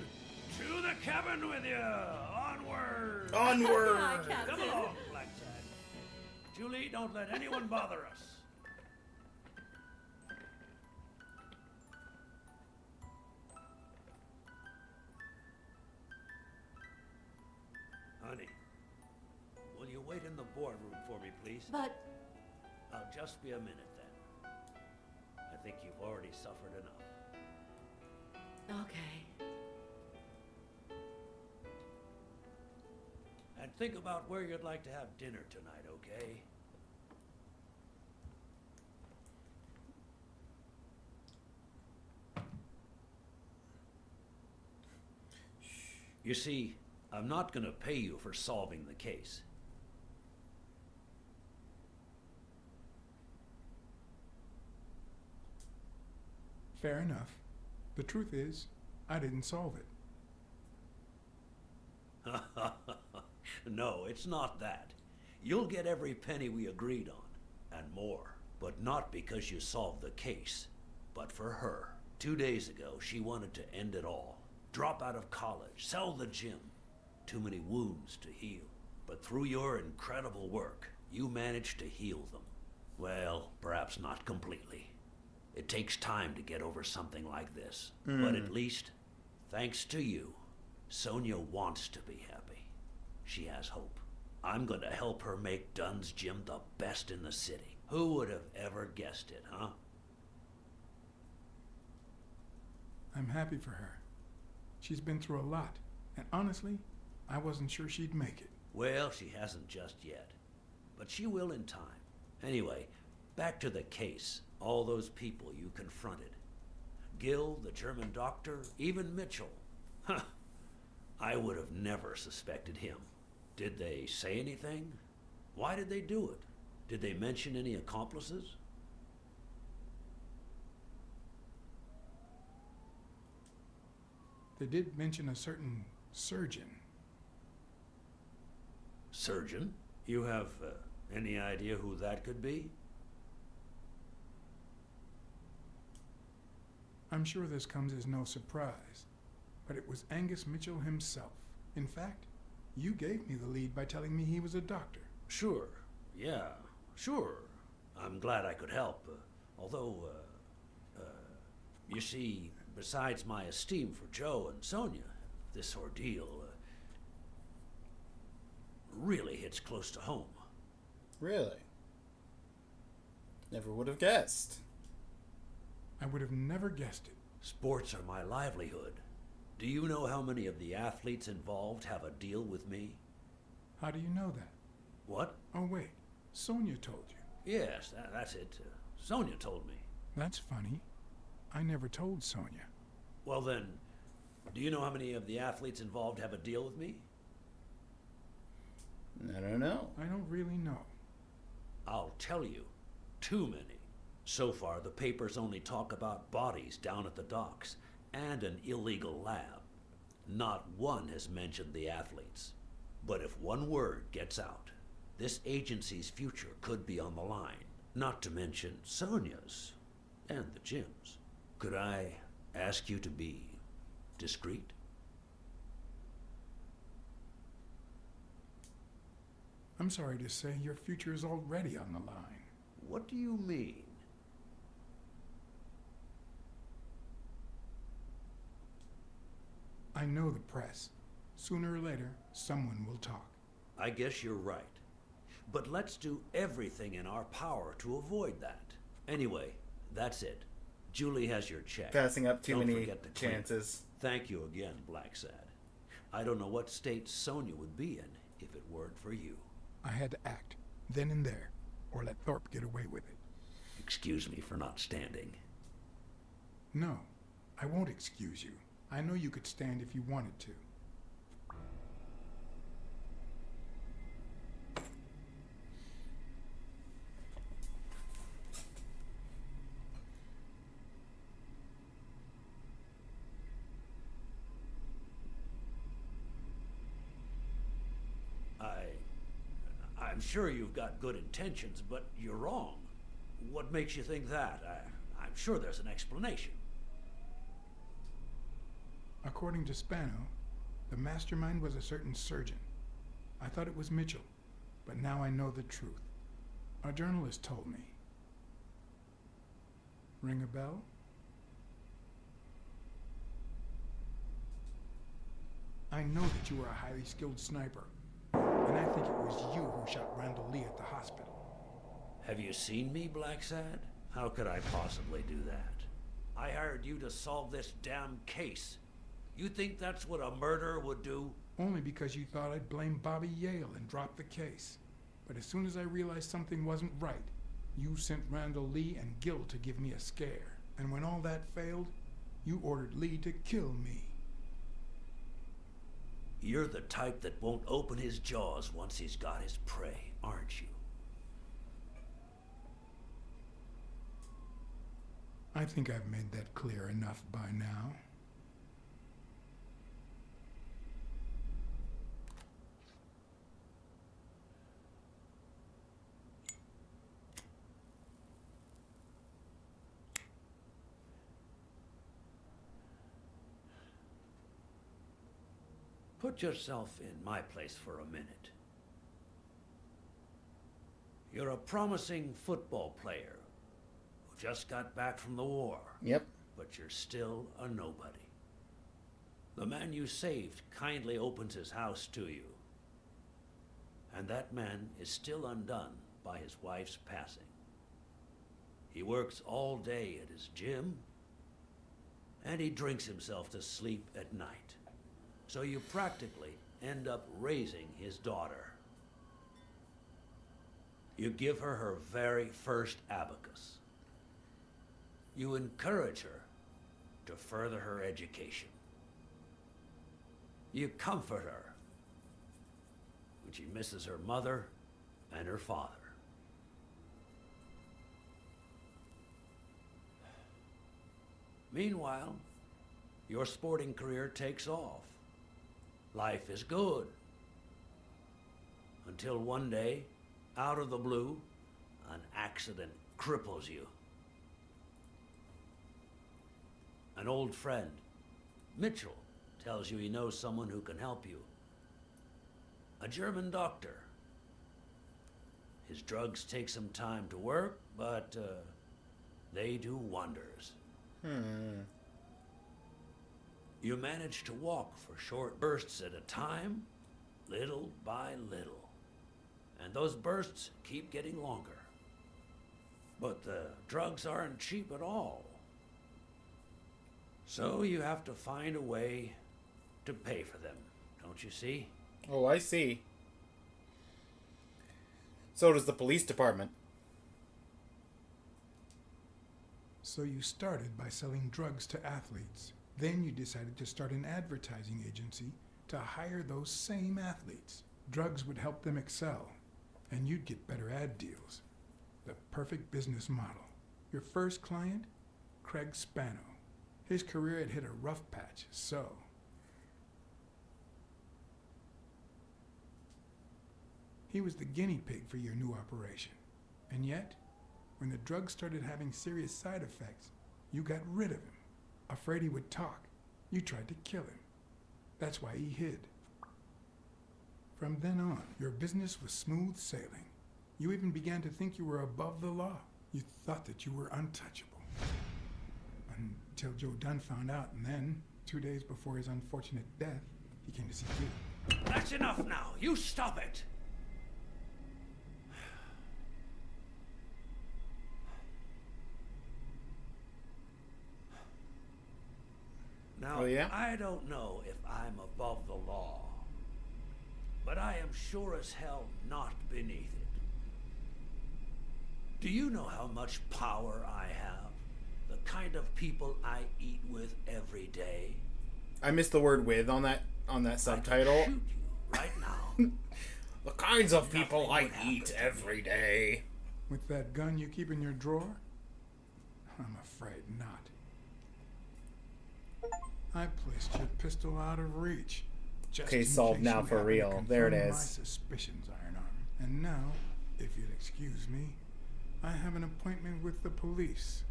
to the cabin with you! Onward! Onward! Come along, blacksad. Julie, don't let anyone bother us. Honey, will you wait in the boardroom for me, please? But I'll just be a minute then. I think you've already suffered enough. okay. And think about where you'd like to have dinner tonight, okay? You see, I'm not gonna pay you for solving the case. Fair enough. The truth is, I didn't solve it. No, it's not that. You'll get every penny we agreed on, and more. But not because you solved the case, but for her. 2 days ago, she wanted to end it all. Drop out of college, sell the gym. Too many wounds to heal. But through your incredible work, you managed to heal them. Well, perhaps not completely. It takes time to get over something like this. But at least, thanks to you, Sonia wants to be happy. She has hope. I'm going to help her make Dunn's gym the best in the city. Who would have ever guessed it, huh? I'm happy for her. She's been through a lot, and honestly, I wasn't sure she'd make it. Well, she hasn't just yet. But she will in time. Anyway, back to the case. All those people you confronted. Gil, the German doctor, even Mitchell. Huh. I would have never suspected him. Did they say anything? Why did they do it? Did they mention any accomplices? They did mention a certain surgeon. Surgeon? You have any idea who that could be? I'm sure this comes as no surprise, but it was Angus Mitchell himself. In fact, you gave me the lead by telling me he was a doctor. Sure. Yeah, sure. I'm glad I could help. Although, you see, besides my esteem for Joe and Sonia, this ordeal really hits close to home. Really? Never would have guessed. I would have never guessed it. Sports are my livelihood. Do you know how many of the athletes involved have a deal with me? How do you know that? What? Oh, wait. Sonia told you. Yes, that's it. Sonia told me. That's funny. I never told Sonia. Well then, do you know how many of the athletes involved have a deal with me? I don't know. I don't really know. I'll tell you. Too many. So far, the papers only talk about bodies down at the docks and an illegal lab. Not one has mentioned the athletes. But if one word gets out, this agency's future could be on the line. Not to mention Sonia's and the gym's. Could I ask you to be discreet? I'm sorry to say your future is already on the line. What do you mean? I know the press. Sooner or later, someone will talk. I guess you're right. But let's do everything in our power to avoid that. Anyway, that's it. Julie has your check. Passing up too Don't many forget to claim it. chances. Thank you again, blacksad. I don't know what state Sonia would be in if it weren't for you. I had to act, then and there, or let Thorpe get away with it. Excuse me for not standing. No, I won't excuse you. I know you could stand if you wanted to. I'm sure you've got good intentions, but you're wrong. What makes you think that? I I'm sure there's an explanation. According to Spano, the mastermind was a certain surgeon. I thought it was Mitchell, but now I know the truth. A journalist told me. Ring a bell? I know that you are a highly skilled sniper, and I think it was you who shot Randall Lee at the hospital. Have you seen me, blacksad? How could I possibly do that? I hired you to solve this damn case. You think that's what a murderer would do? Only because you thought I'd blame Bobby Yale and drop the case. But as soon as I realized something wasn't right, you sent Randall Lee and Gil to give me a scare. And when all that failed, you ordered Lee to kill me. You're the type that won't open his jaws once he's got his prey, aren't you? I think I've made that clear enough by now. Put yourself in my place for a minute. You're a promising football player who just got back from the war. Yep. But you're still a nobody. The man you saved kindly opens his house to you. And that man is still undone by his wife's passing. He works all day at his gym, and he drinks himself to sleep at night. So you practically end up raising his daughter. You give her her very first abacus. You encourage her to further her education. You comfort her when she misses her mother and her father. Meanwhile, your sporting career takes off. Life is good. Until one day, out of the blue, an accident cripples you. An old friend, Mitchell, tells you he knows someone who can help you. A German doctor. His drugs take some time to work, but they do wonders. You manage to walk for short bursts at a time, little by little. And those bursts keep getting longer. But the drugs aren't cheap at all. So you have to find a way to pay for them, don't you see? Oh, I see. So does the police department. So you started by selling drugs to athletes. Then you decided to start an advertising agency to hire those same athletes. Drugs would help them excel, and you'd get better ad deals. The perfect business model. Your first client? Craig Spano. His career had hit a rough patch, so... He was the guinea pig for your new operation. And yet, when the drug started having serious side effects, you got rid of him. Afraid he would talk, you tried to kill him. That's why he hid. From then on, your business was smooth sailing. You even began to think you were above the law. You thought that you were untouchable. Until Joe Dunn found out, and then, 2 days before his unfortunate death, he came to see you. That's enough now. You stop it. Now, Oh, yeah? I don't know if I'm above the law, but I am sure as hell not beneath it. Do you know how much power I have? The kind of people I eat with every day? I missed the word "with" on that subtitle. I could shoot you right now. The kinds of people I Nothing would eat happen to every me. day. With that gun you keep in your drawer? I'm afraid not. I placed your pistol out of reach. Just Case in solved case now you for happen to real. There it confirm is. My suspicions, Iron Arm. And now, if you'll excuse me, I have an appointment with the police.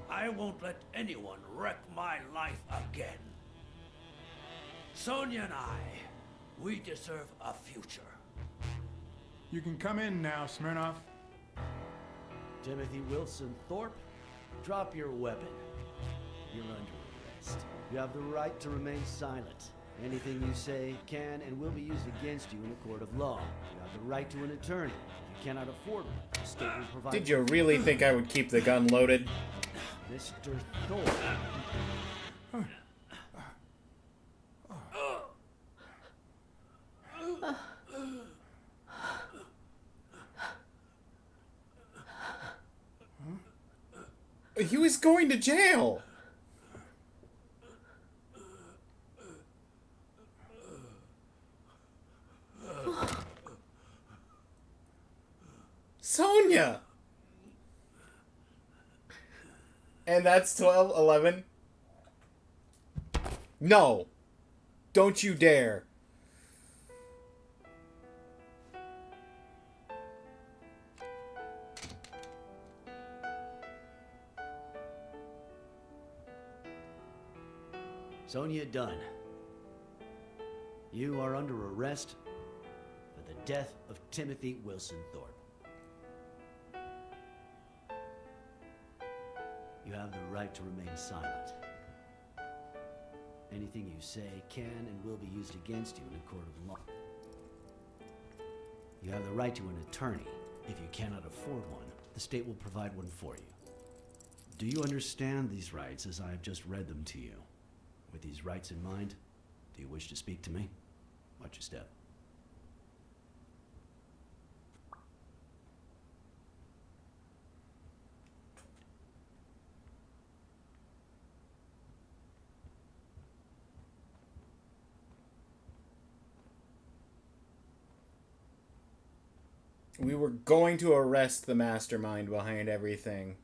I won't let anyone wreck my life again. Sonia and I, we deserve a future. You can come in now, Smirnoff. Timothy Wilson Thorpe, drop your weapon. You're under arrest. You have the right to remain silent. Anything you say can and will be used against you in a court of law. You have the right to an attorney. If you cannot afford one, the state will provide... Did you really think I would keep the gun loaded? Mr. Thorpe. He was going to jail. Sonia. And that's 12, 11. No. Don't you dare. Sonia Dunn, you are under arrest for the death of Timothy Wilson Thorpe. You have the right to remain silent. Anything you say can and will be used against you in a court of law. You have the right to an attorney. If you cannot afford one, the state will provide one for you. Do you understand these rights as I have just read them to you? With these rights in mind, do you wish to speak to me? Watch your step. We were going to arrest the mastermind behind everything.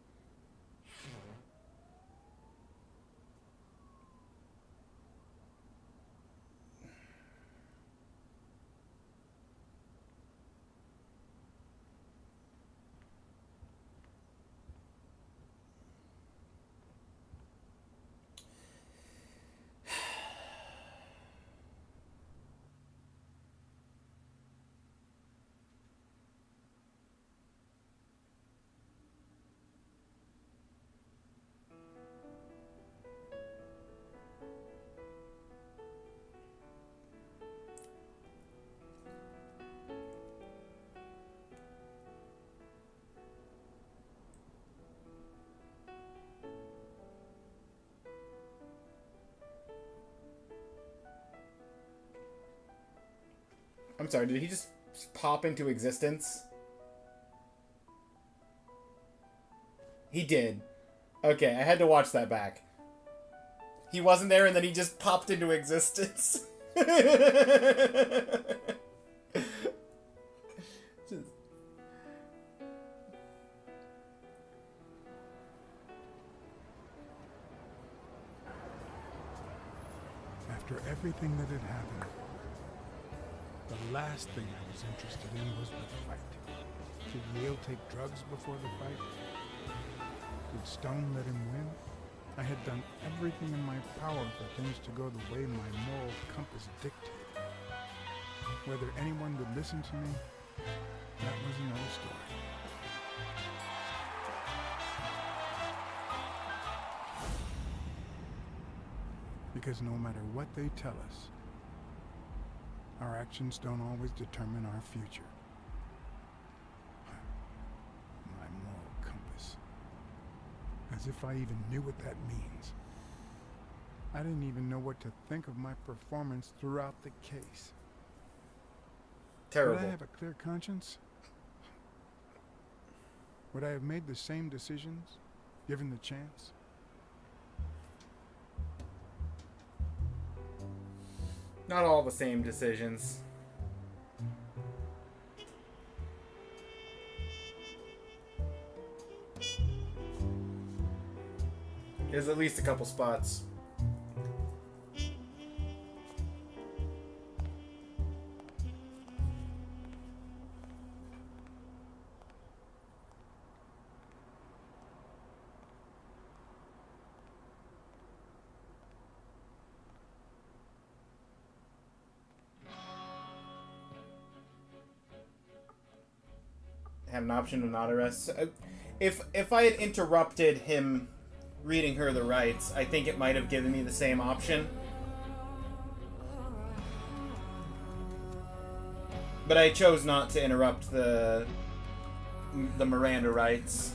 I'm sorry, did he just pop into existence? He did. Okay, I had to watch that back. He wasn't there and then he just popped into existence. After everything that had happened, the last thing I was interested in was the fight. Did Yale take drugs before the fight? Did Stone let him win? I had done everything in my power for things to go the way my moral compass dictated. Whether anyone would listen to me, that was another story. Because no matter what they tell us, our actions don't always determine our future. My moral compass. As if I even knew what that means. I didn't even know what to think of my performance throughout the case. Terrible. Would I have a clear conscience? Would I have made the same decisions, given the chance? Not all the same decisions. There's at least a couple spots. had an option to not arrest. If I had interrupted him reading her the rights, I think it might have given me the same option. But I chose not to interrupt the Miranda rights.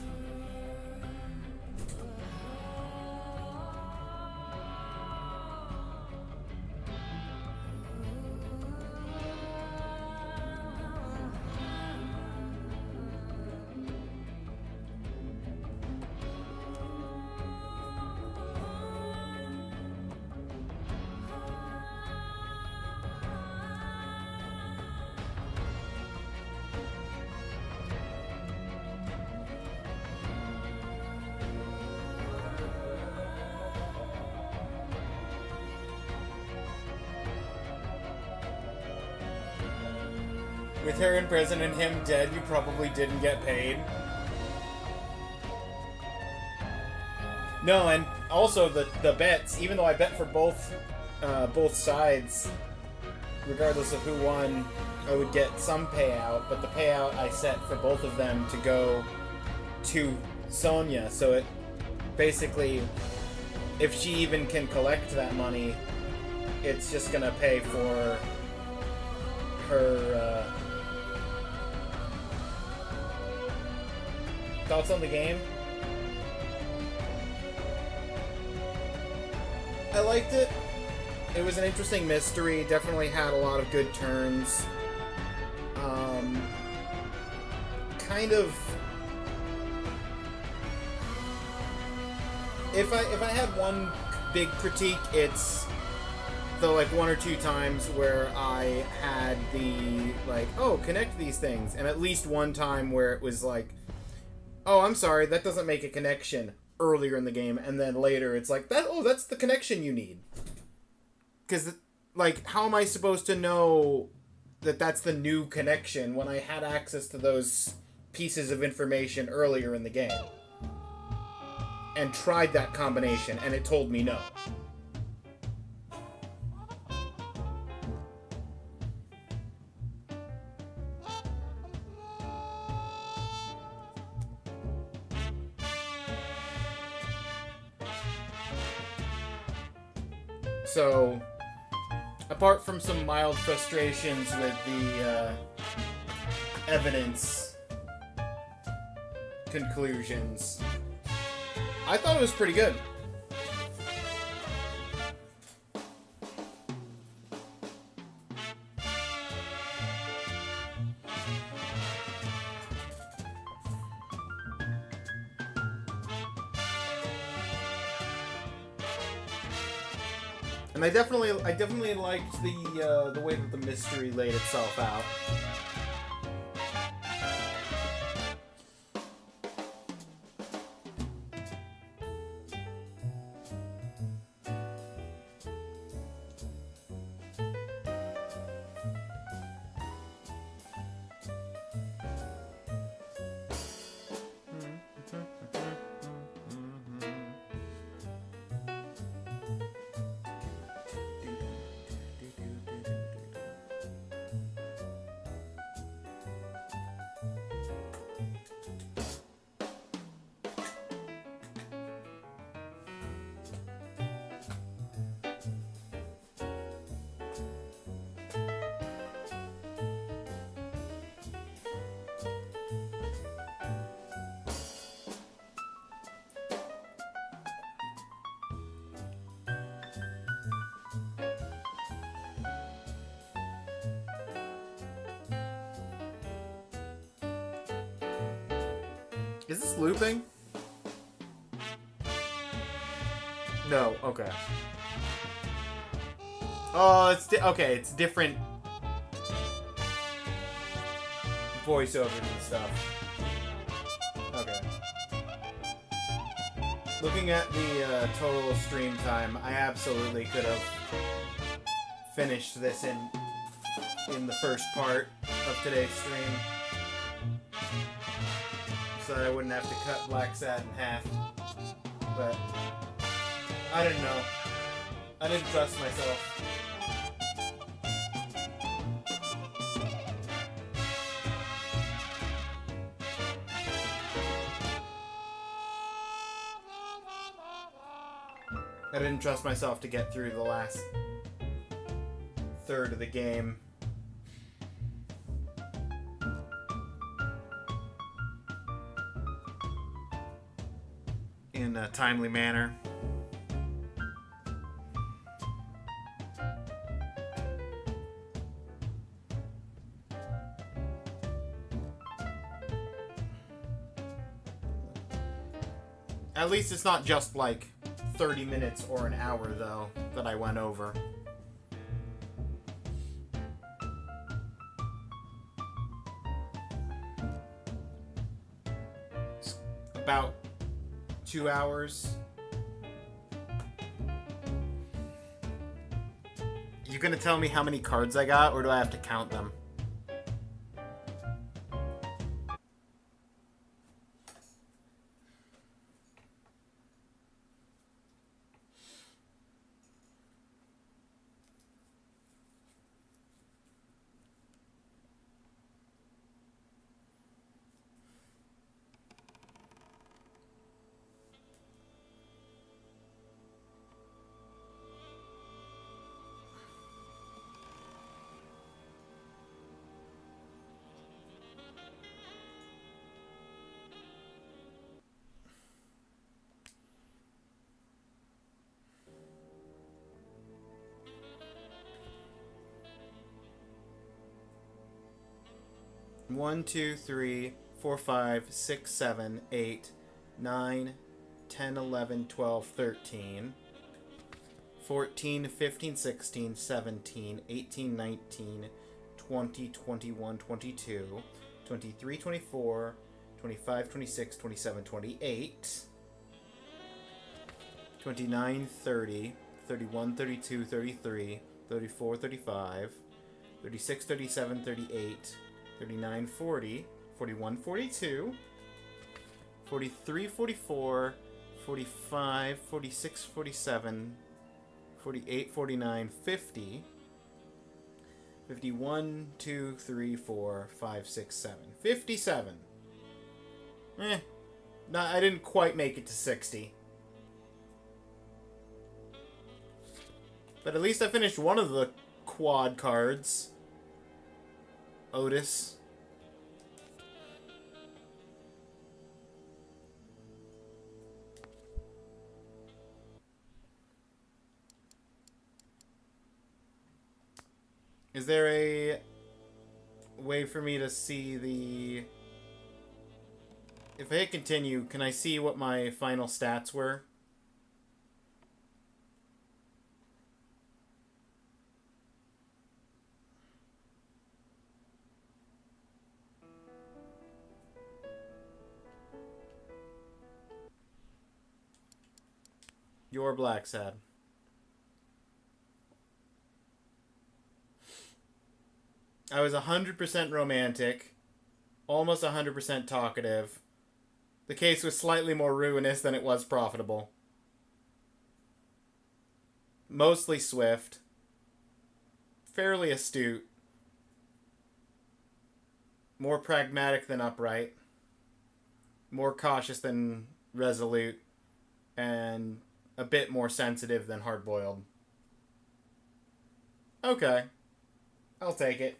With her in prison and him dead, you probably didn't get paid. No, and also the bets, even though I bet for both sides, regardless of who won, I would get some payout, but the payout I set for both of them to go to Sonya, so it basically, if she even can collect that money, it's just gonna pay for her, thoughts on the game? I liked it. It was an interesting mystery. Definitely had a lot of good turns. Kind of. If I had one big critique, it's the like 1 or 2 times where I had the like, oh, connect these things, and at least one time where it was like, oh, I'm sorry, that doesn't make a connection earlier in the game, and then later it's like, that's the connection you need. Because, like, how am I supposed to know that that's the new connection when I had access to those pieces of information earlier in the game? And tried that combination, and it told me no. So, apart from some mild frustrations with the evidence conclusions, I thought it was pretty good. And I definitely liked the way that the mystery laid itself out. Is this looping? No, okay. Oh, it's okay, it's different voiceovers and stuff. Okay. Looking at the total stream time, I absolutely could have finished this in the first part of today's stream, so that I wouldn't have to cut blacksad in half. But I didn't know. I didn't trust myself. I didn't trust myself to get through the last third of the game. In a timely manner. At least it's not just like 30 minutes or an hour, though, that I went over. It's about 2 hours. You gonna tell me how many cards I got, or do I have to count them? One, 2, 3, 4, 5, 6, 7, 8, 9, 10, 11, 12, 13, 14, 15, 16, 17, 18, 19, 20, 21, 22, 23, 24, 25, 26, 27, 28, 29, 30, 31, 32, 33, 34, 35, 36, 37, 38, 39, 40, 41, 42, 43, 44, 45, 46, 47, 48, 49, 50, 51, 2, 3, 4, 5, 6, 7. 57. No, I didn't quite make it to 60. But at least I finished one of the quad cards. Otis. Is there a way for me to see the... If I hit continue, can I see what my final stats were? Your blacksad. I was 100% romantic, almost 100% talkative. The case was slightly more ruinous than it was profitable. Mostly swift. Fairly astute. More pragmatic than upright. More cautious than resolute. And a bit more sensitive than hard-boiled. Okay. I'll take it.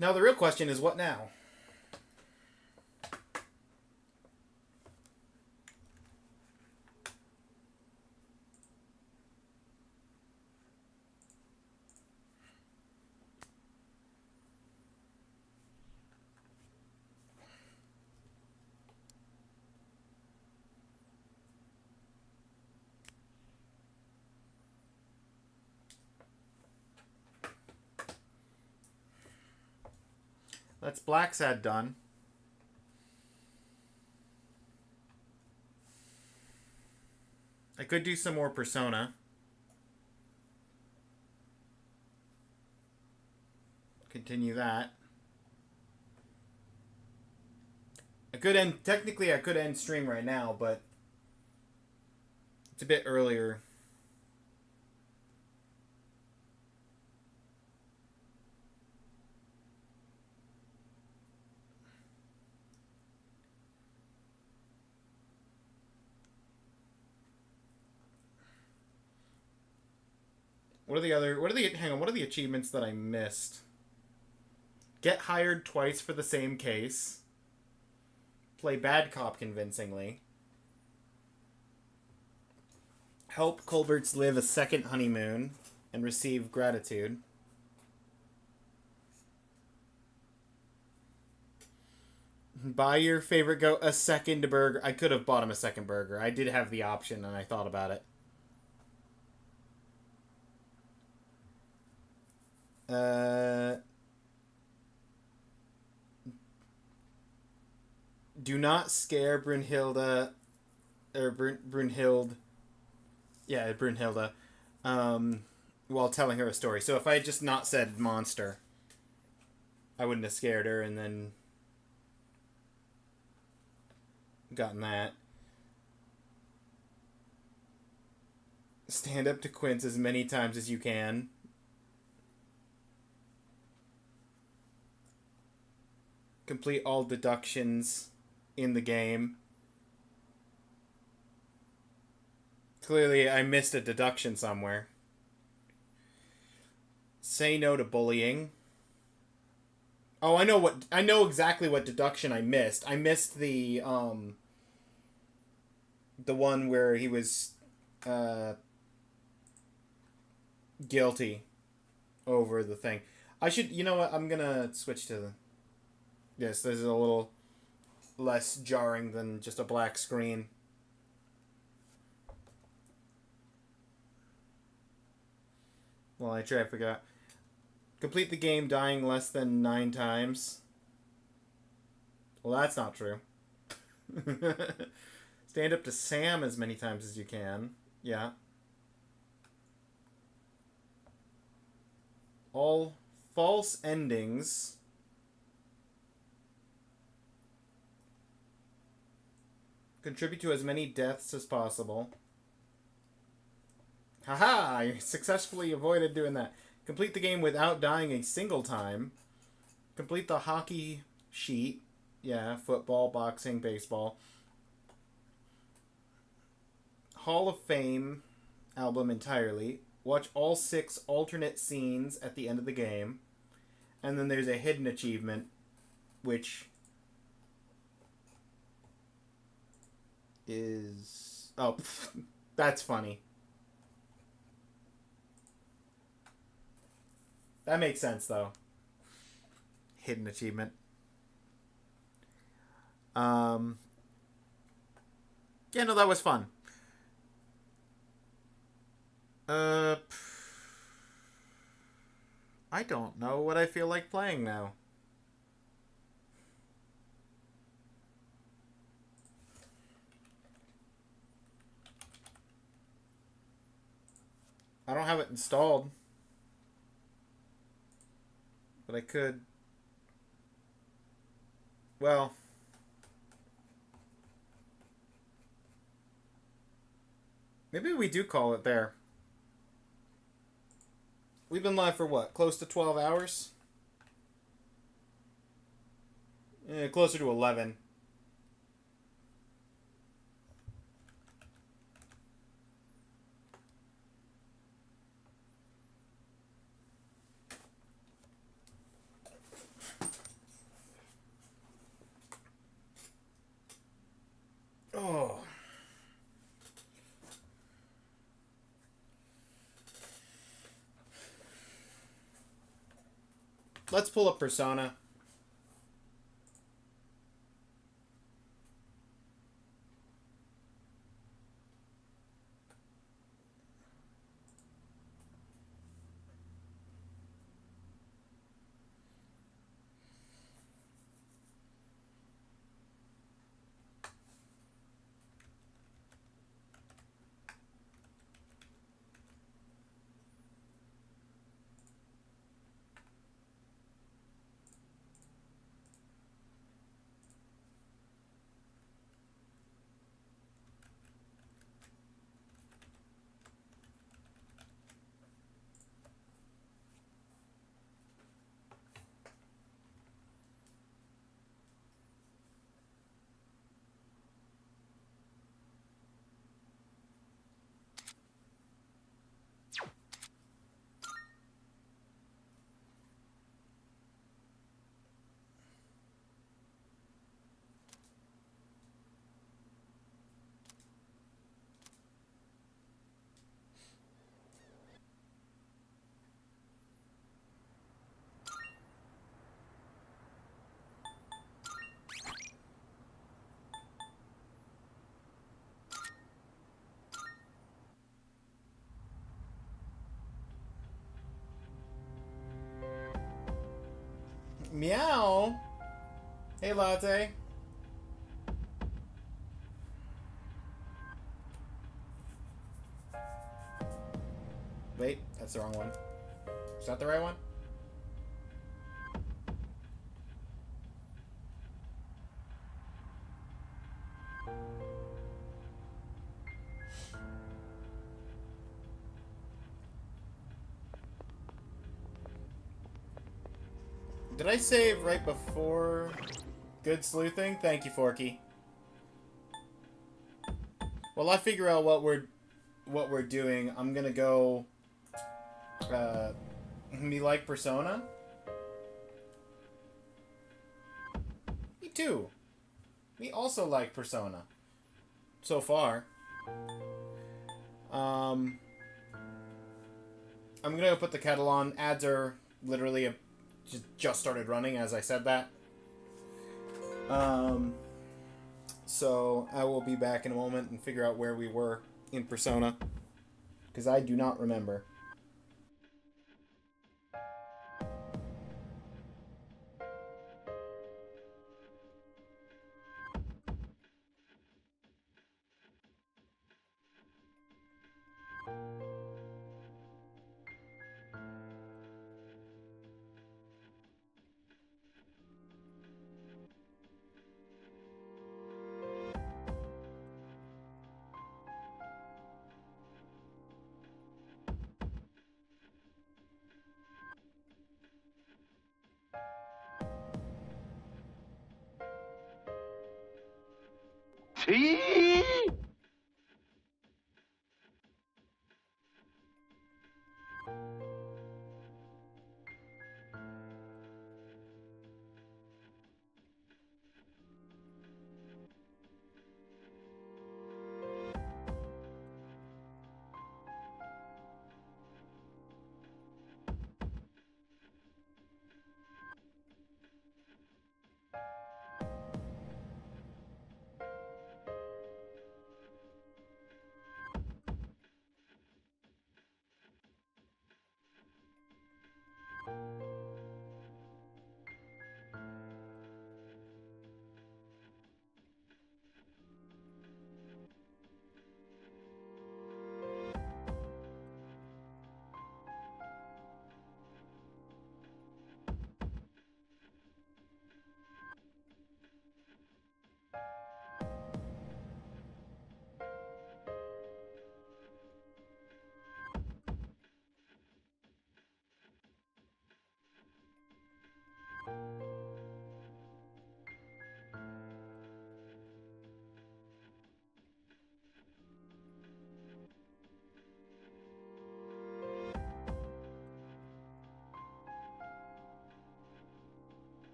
Now the real question is, what now? That's blacksad done. I could do some more Persona. Continue that. Technically I could end stream right now, but it's a bit earlier. hang on, what are the achievements that I missed? Get hired twice for the same case. Play bad cop convincingly. Help Colberts live a second honeymoon and receive gratitude. Buy your favorite goat a second burger. I could have bought him a second burger. I did have the option and I thought about it. Do not scare Brunhilde, or Brunhild. Yeah, Brunhilde. While telling her a story. So if I had just not said monster, I wouldn't have scared her and then gotten that. Stand up to Quince as many times as you can. Complete all deductions in the game. Clearly, I missed a deduction somewhere. Say no to bullying. Oh, I know exactly what deduction I missed. I missed the one where he was guilty over the thing. You know what? I'm gonna switch to this. This is a little less jarring than just a black screen. Well, I try to figure out. Complete the game dying less than 9 times. Well, that's not true. Stand up to Sam as many times as you can. Yeah. All false endings. Contribute to as many deaths as possible. Haha! You successfully avoided doing that. Complete the game without dying a single time. Complete the hockey sheet. Yeah, football, boxing, baseball. Hall of Fame album entirely. Watch all 6 alternate scenes at the end of the game. And then there's a hidden achievement, which is... Oh, that's funny. That makes sense, though. Hidden achievement. Yeah, no, that was fun. I don't know what I feel like playing now. I don't have it installed. But I could... Well... Maybe we do call it there. We've been live for what? Close to 12 hours? Closer to 11. Oh. Let's pull up Persona. Meow. Hey, Latte. Wait, that's the wrong one. Is that the right one? Did I save right before good sleuthing? Thank you, Forky. While I figure out what we're doing, I'm gonna go me like Persona. Me too. We also like Persona. So far. I'm gonna go put the kettle on. Ads are literally just started running as I said that. So I will be back in a moment and figure out where we were in Persona, because I do not remember.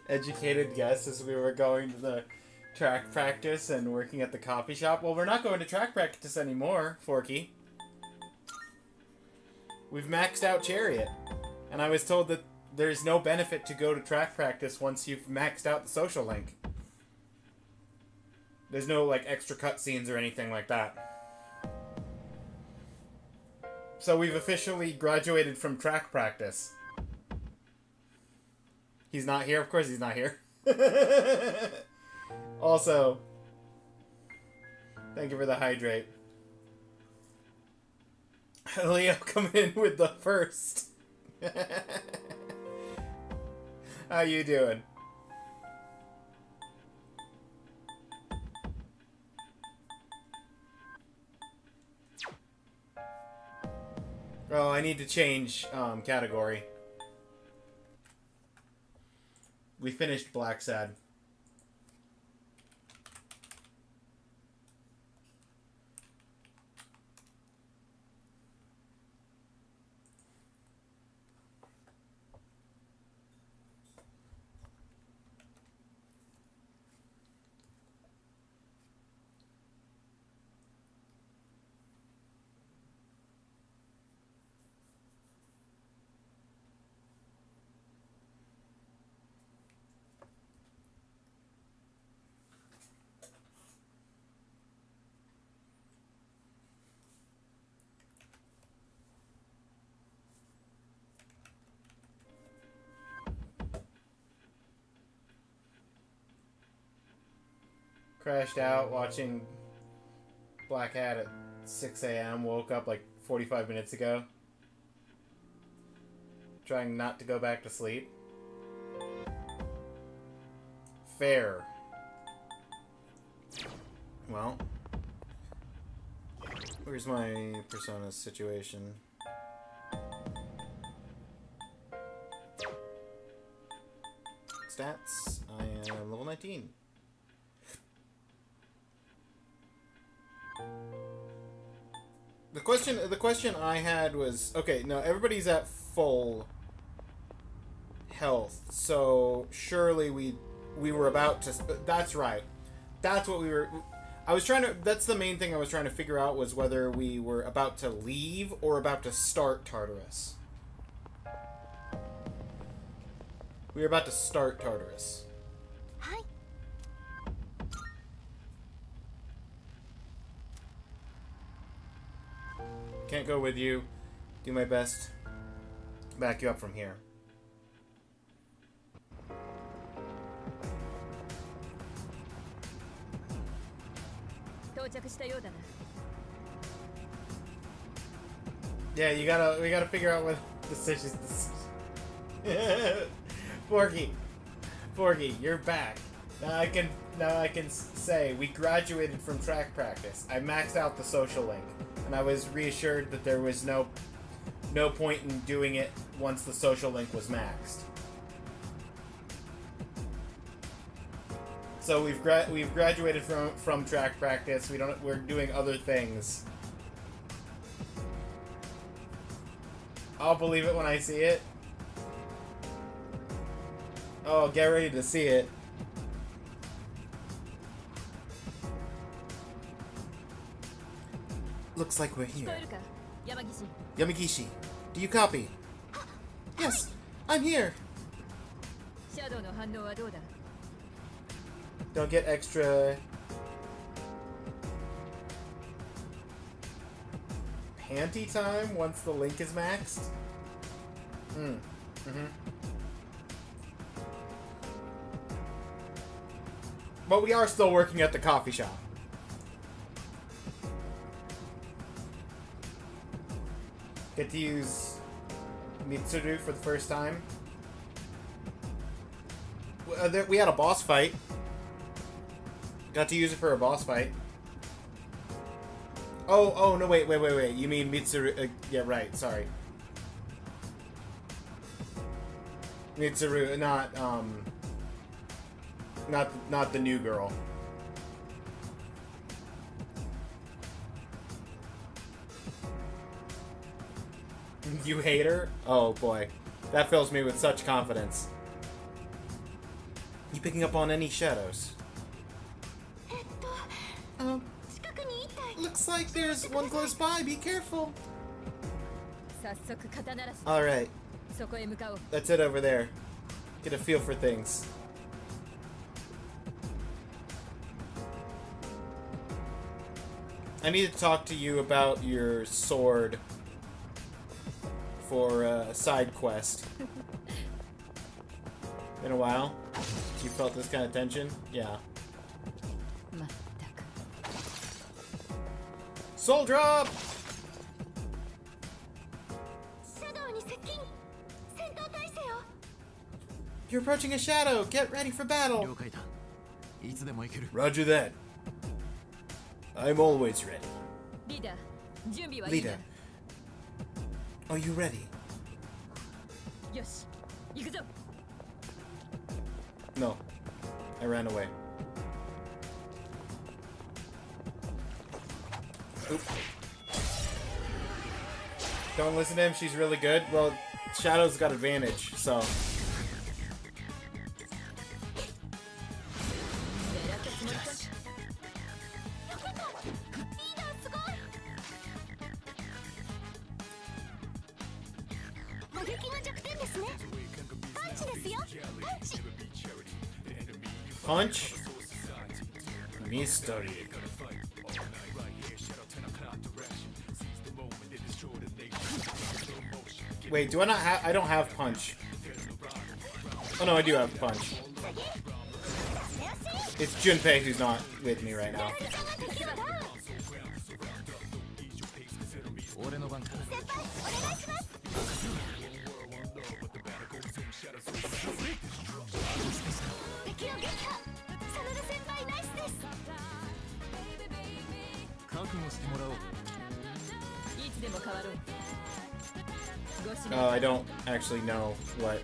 educated guess as we were going to the track practice and working at the coffee shop. Well, we're not going to track practice anymore, Forky. We've maxed out Chariot. And I was told that there's no benefit to go to track practice once you've maxed out the social link. There's no, like, extra cutscenes or anything like that. So we've officially graduated from track practice. He's not here? Of course he's not here. Also, thank you for the hydrate. Leo coming in with the first. How you doing? Oh, I need to change category. We finished blacksad. Crashed out watching Black Hat at 6 a.m. Woke up like 45 minutes ago. Trying not to go back to sleep. Fair. Well. Where's my Persona situation? Stats. I am level 19. The question I had was, okay, no, everybody's at full health, so surely we were about to, that's right. That's what we were, I was trying to, that's the main thing I was trying to figure out, was whether we were about to leave or about to start Tartarus. We were about to start Tartarus. Hi. Can't go with you. Do my best. Back you up from here. Yeah, we gotta figure out what decisions. Forky, you're back. Now I can say we graduated from track practice. I maxed out the social link, and I was reassured that there was no point in doing it once the social link was maxed. So we've graduated from track practice. We're doing other things. I'll believe it when I see it. Oh, get ready to see it. Looks like we're here. Yamagishi, do you copy? Yes, I'm here. Don't get extra panty time once the link is maxed. But we are still working at the coffee shop. Get to use Mitsuru for the first time. We had a boss fight. Got to use it for a boss fight. Oh, no, wait. You mean Mitsuru? Yeah, right, sorry. Mitsuru, not the new girl. You hate her? Oh boy. That fills me with such confidence. You picking up on any shadows? Looks like there's one close by. Be careful. Alright. That's it over there. Get a feel for things. I need to talk to you about your sword for a side quest. Been a while. You felt this kind of tension? Yeah. Soul drop! You're approaching a shadow. Get ready for battle. Roger that. I'm always ready. Leader. Are you ready? No. I ran away. Oop. Don't listen to him, she's really good. Well, Shadow's got advantage, so. Punch? Mystery. Wait, do I not have... I don't have punch. Oh no, I do have punch. It's Junpei who's not with me right now. Oh, I don't actually know what.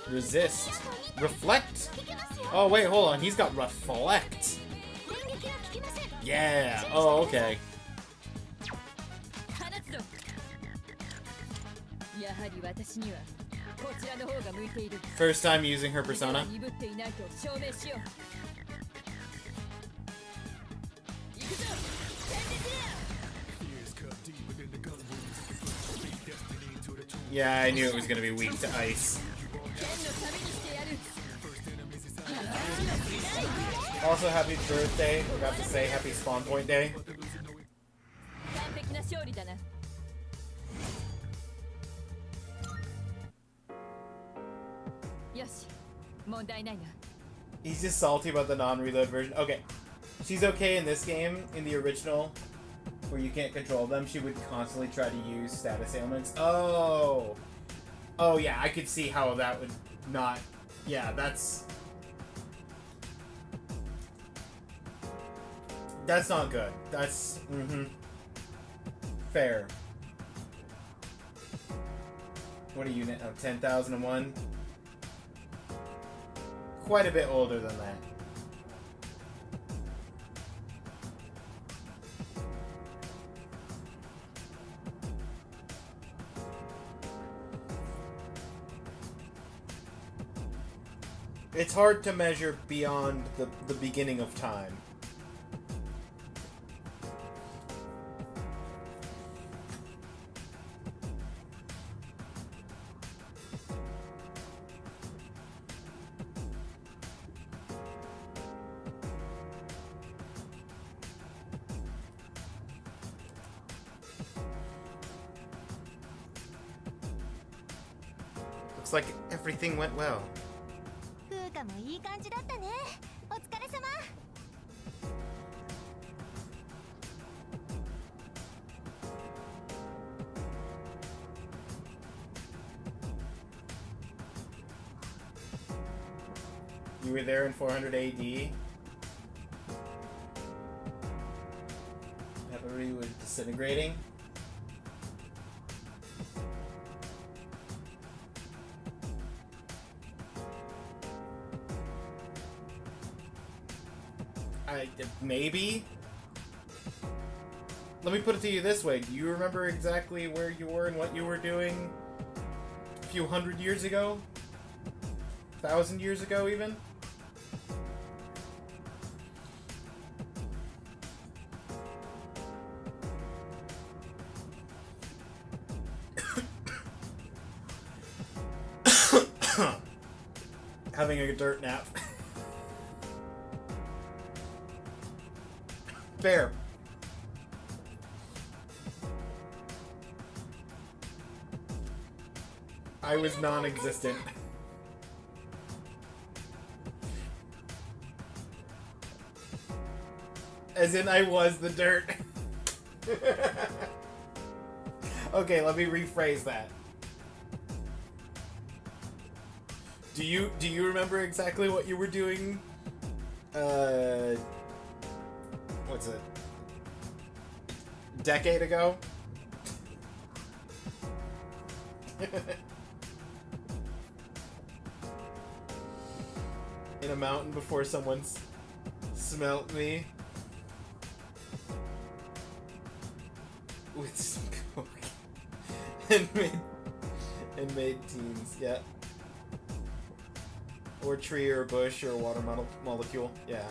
Resist. Reflect? Oh, wait, hold on. He's got reflect. Yeah. Oh, okay. First time using her persona. Yeah, I knew it was gonna be weak to ice. Also, happy birthday. Forgot to say happy spawn point day. He's just salty about the non-reload version. Okay. She's okay in this game. In the original, where you can't control them, she would constantly try to use status ailments. Oh! Oh yeah, I could see how that would not... Yeah, that's... That's not good. That's... Fair. What are you now? 10,001? Quite a bit older than that. It's hard to measure beyond the beginning of time. Looks like everything went well. You were there in 400 AD. Peppery was disintegrating. Maybe? let me put it to you this way. Do you remember exactly where you were and what you were doing a few hundred years ago? 1,000 years ago, even? Having a dirt nap. Fair. I was non-existent. As in I was the dirt. Okay, let me rephrase that. Do you remember exactly what you were doing? What's it? Decade ago? In a mountain before someone's smelt me with some coke and made teens, yeah. Or tree or bush or water molecule. Yeah.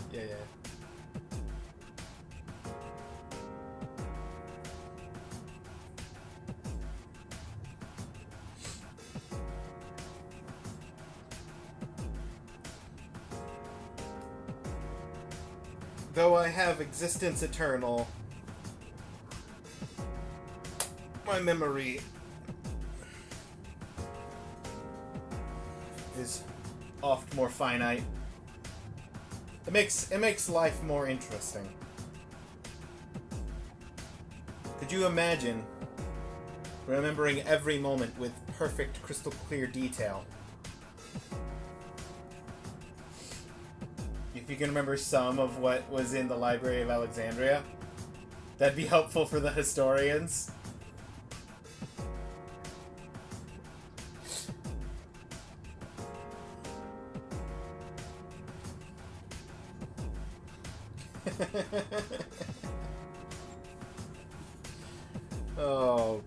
Though I have existence eternal, my memory is oft more finite. It makes life more interesting. Could you imagine remembering every moment with perfect, crystal clear detail? If you can remember some of what was in the Library of Alexandria, that'd be helpful for the historians. Oh.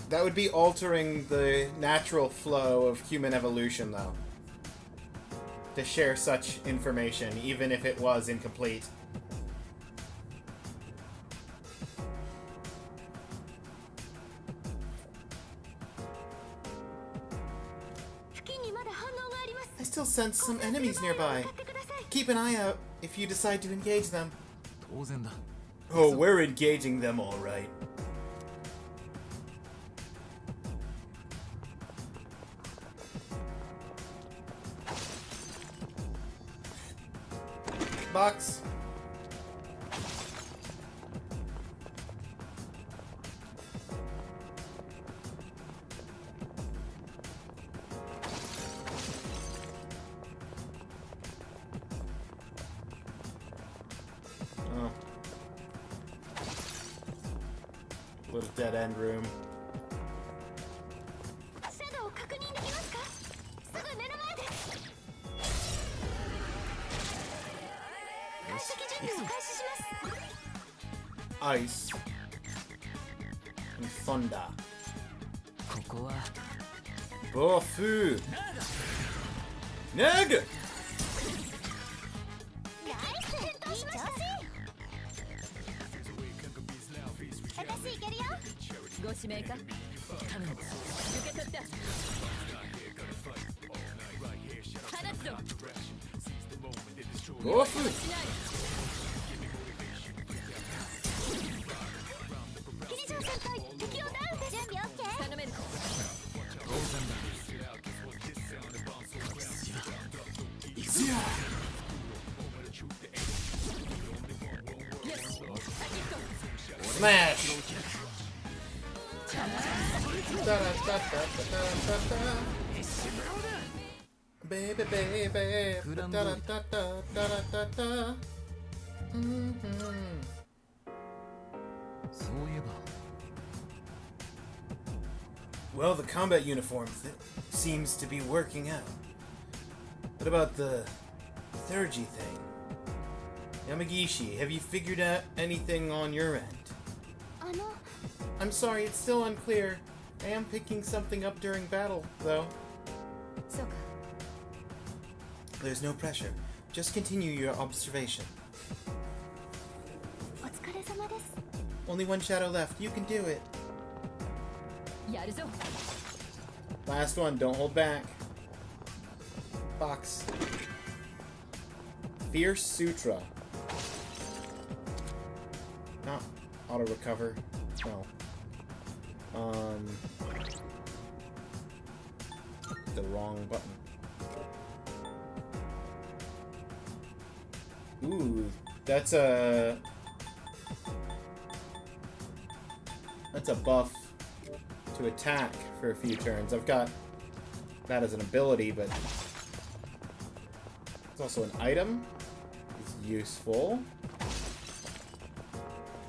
That would be altering the natural flow of human evolution, though. To share such information, even if it was incomplete. I still sense some enemies nearby. Keep an eye out if you decide to engage them. Oh, we're engaging them all right. Box. Oh. Little dead end room. Ice and thunder. Bofu. Neg. Bofu. Smash! Baby, baby. Well, the combat uniform seems to be working out. What about the liturgy thing. Yamagishi, have you figured out anything on your end? I'm sorry, it's still unclear. I am picking something up during battle, though. There's no pressure. Just continue your observation. Only one shadow left. You can do it. Last one. Don't hold back. Box. Fierce Sutra. Not auto recover. No. The wrong button. Ooh, that's a buff to attack for a few turns. I've got that as an ability, but it's also an item. It's useful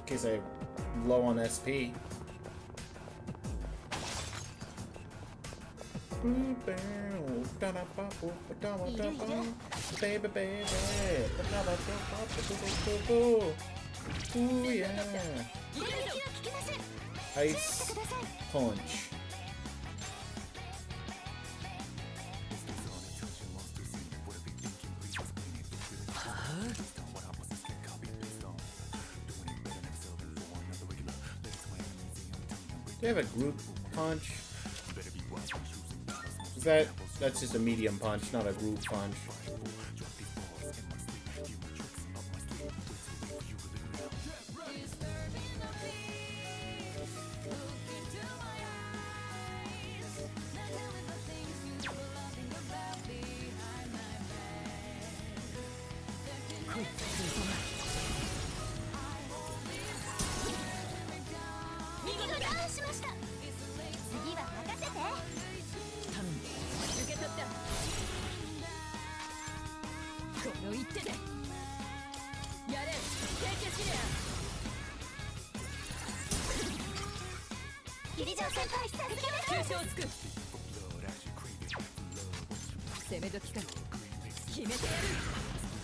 in case I'm low on SP. Ooh, yeah. Ice punch. Do you have a group punch? That's just a medium punch, not a group punch.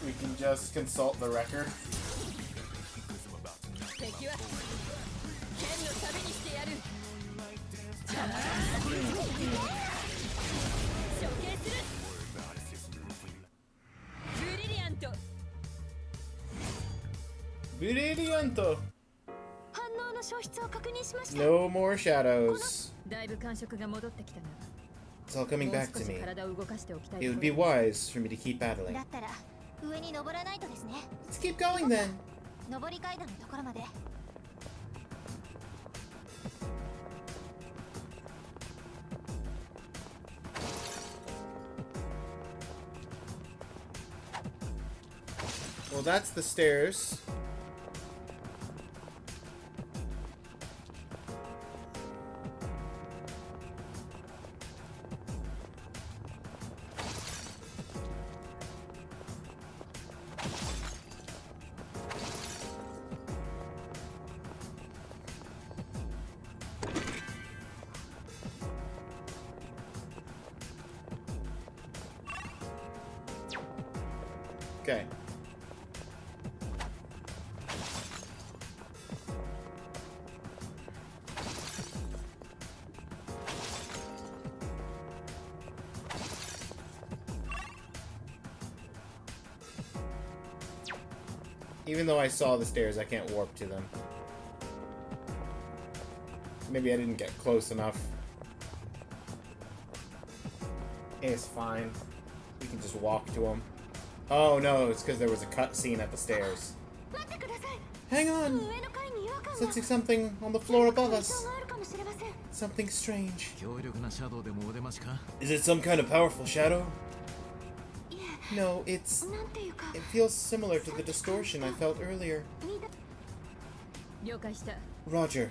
We can just consult the record. Brillianto. No more shadows. It's all coming back to me. It would be wise for me to keep battling. Let's keep going then. Well, that's the stairs. Okay. Even though I saw the stairs, I can't warp to them. Maybe I didn't get close enough. It's fine. We can just walk to them. Oh no, it's because there was a cutscene at the stairs. Hang on! Sensing something on the floor above us. Something strange. Is it some kind of powerful shadow? No, it feels similar to the distortion I felt earlier. Roger.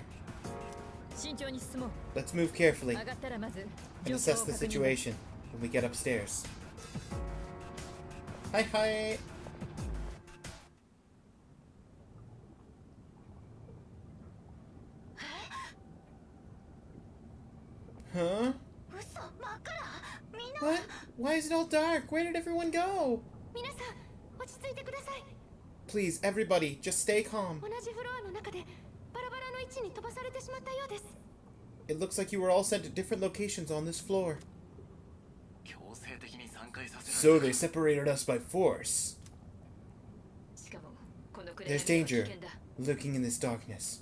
Let's move carefully and assess the situation when we get upstairs. Hi, hi. Huh? What? Why is it all dark? Where did everyone go? Please, everybody, just stay calm. 同じフロアの中でバラバラの位置に飛ばされてしまったようです。 It looks like you were all sent to different locations on this floor. So they separated us by force. There's danger lurking in this darkness.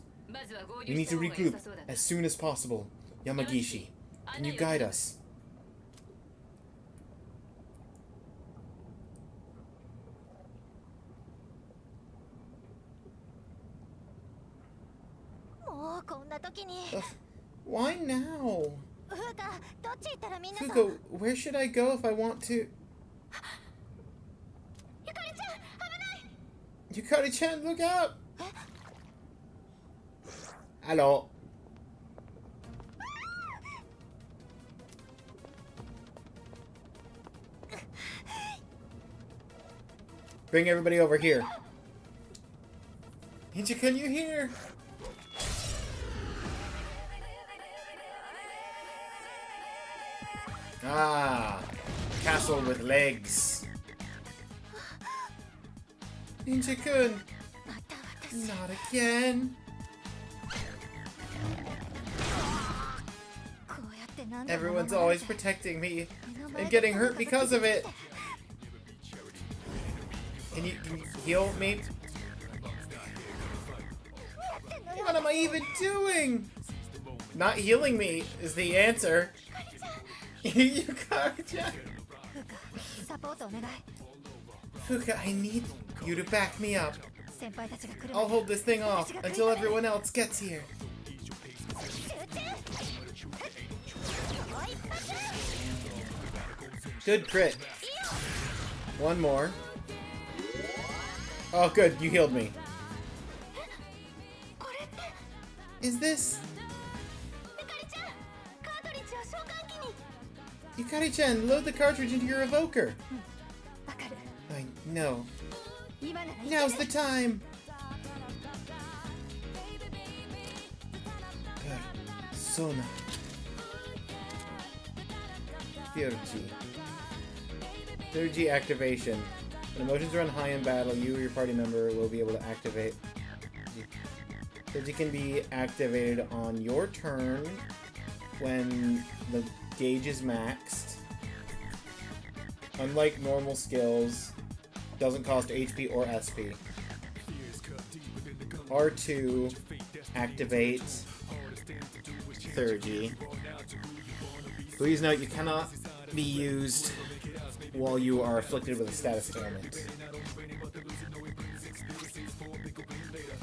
We need to regroup as soon as possible. Yamagishi, can you guide us? もうこんな時に。 Why now? ふうか、どっち行ったらみんなと。 Fuko, where should I go if I want to? ゆかりちゃん、危ない。 Yukari-chan, look out! Hello. Bring everybody over here. Hinja, can you hear? Ah, castle with legs. Ninja-kun, not again. Everyone's always protecting me and getting hurt because of it. Can you heal me? What am I even doing? Not healing me is the answer. Yukari-chan. Fuka, I need you to back me up. I'll hold this thing off until everyone else gets here. Good crit. One more. Oh, good. You healed me. Is this... Yukari-chan, load the cartridge into your evoker. I know. Now's the time. Persona. Third G activation. When emotions run high in battle, you or your party member will be able to activate. Third G can be activated on your turn when the gauge is maxed. Unlike normal skills, doesn't cost HP or SP. R2 activates Third G. Please note you cannot be used while you are afflicted with a status ailment.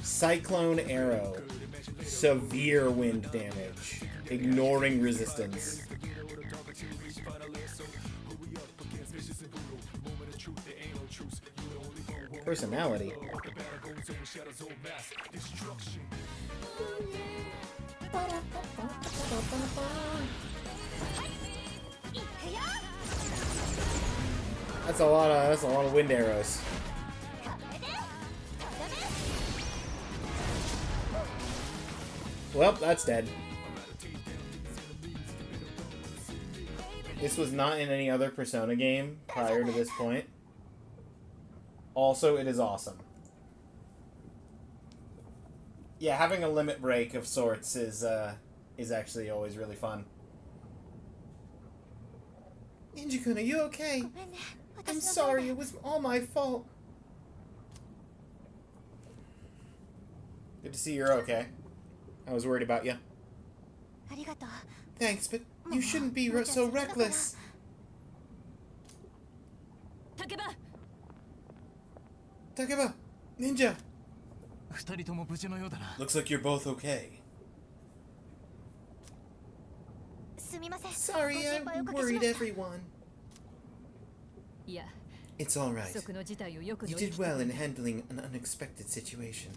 Cyclone Arrow. Severe wind damage. Ignoring resistance. Personality. That's a lot of wind arrows. Well, that's dead. This was not in any other Persona game prior to this point. Also, it is awesome. Yeah, having a limit break of sorts is actually always really fun. Ninja-kun, are you okay? I'm sorry, it was all my fault. Good to see you're okay. I was worried about you. Thanks, but you shouldn't be so reckless. Takeba! Ninja! Looks like you're both okay. Sorry, I worried everyone. It's alright. You did well in handling an unexpected situation.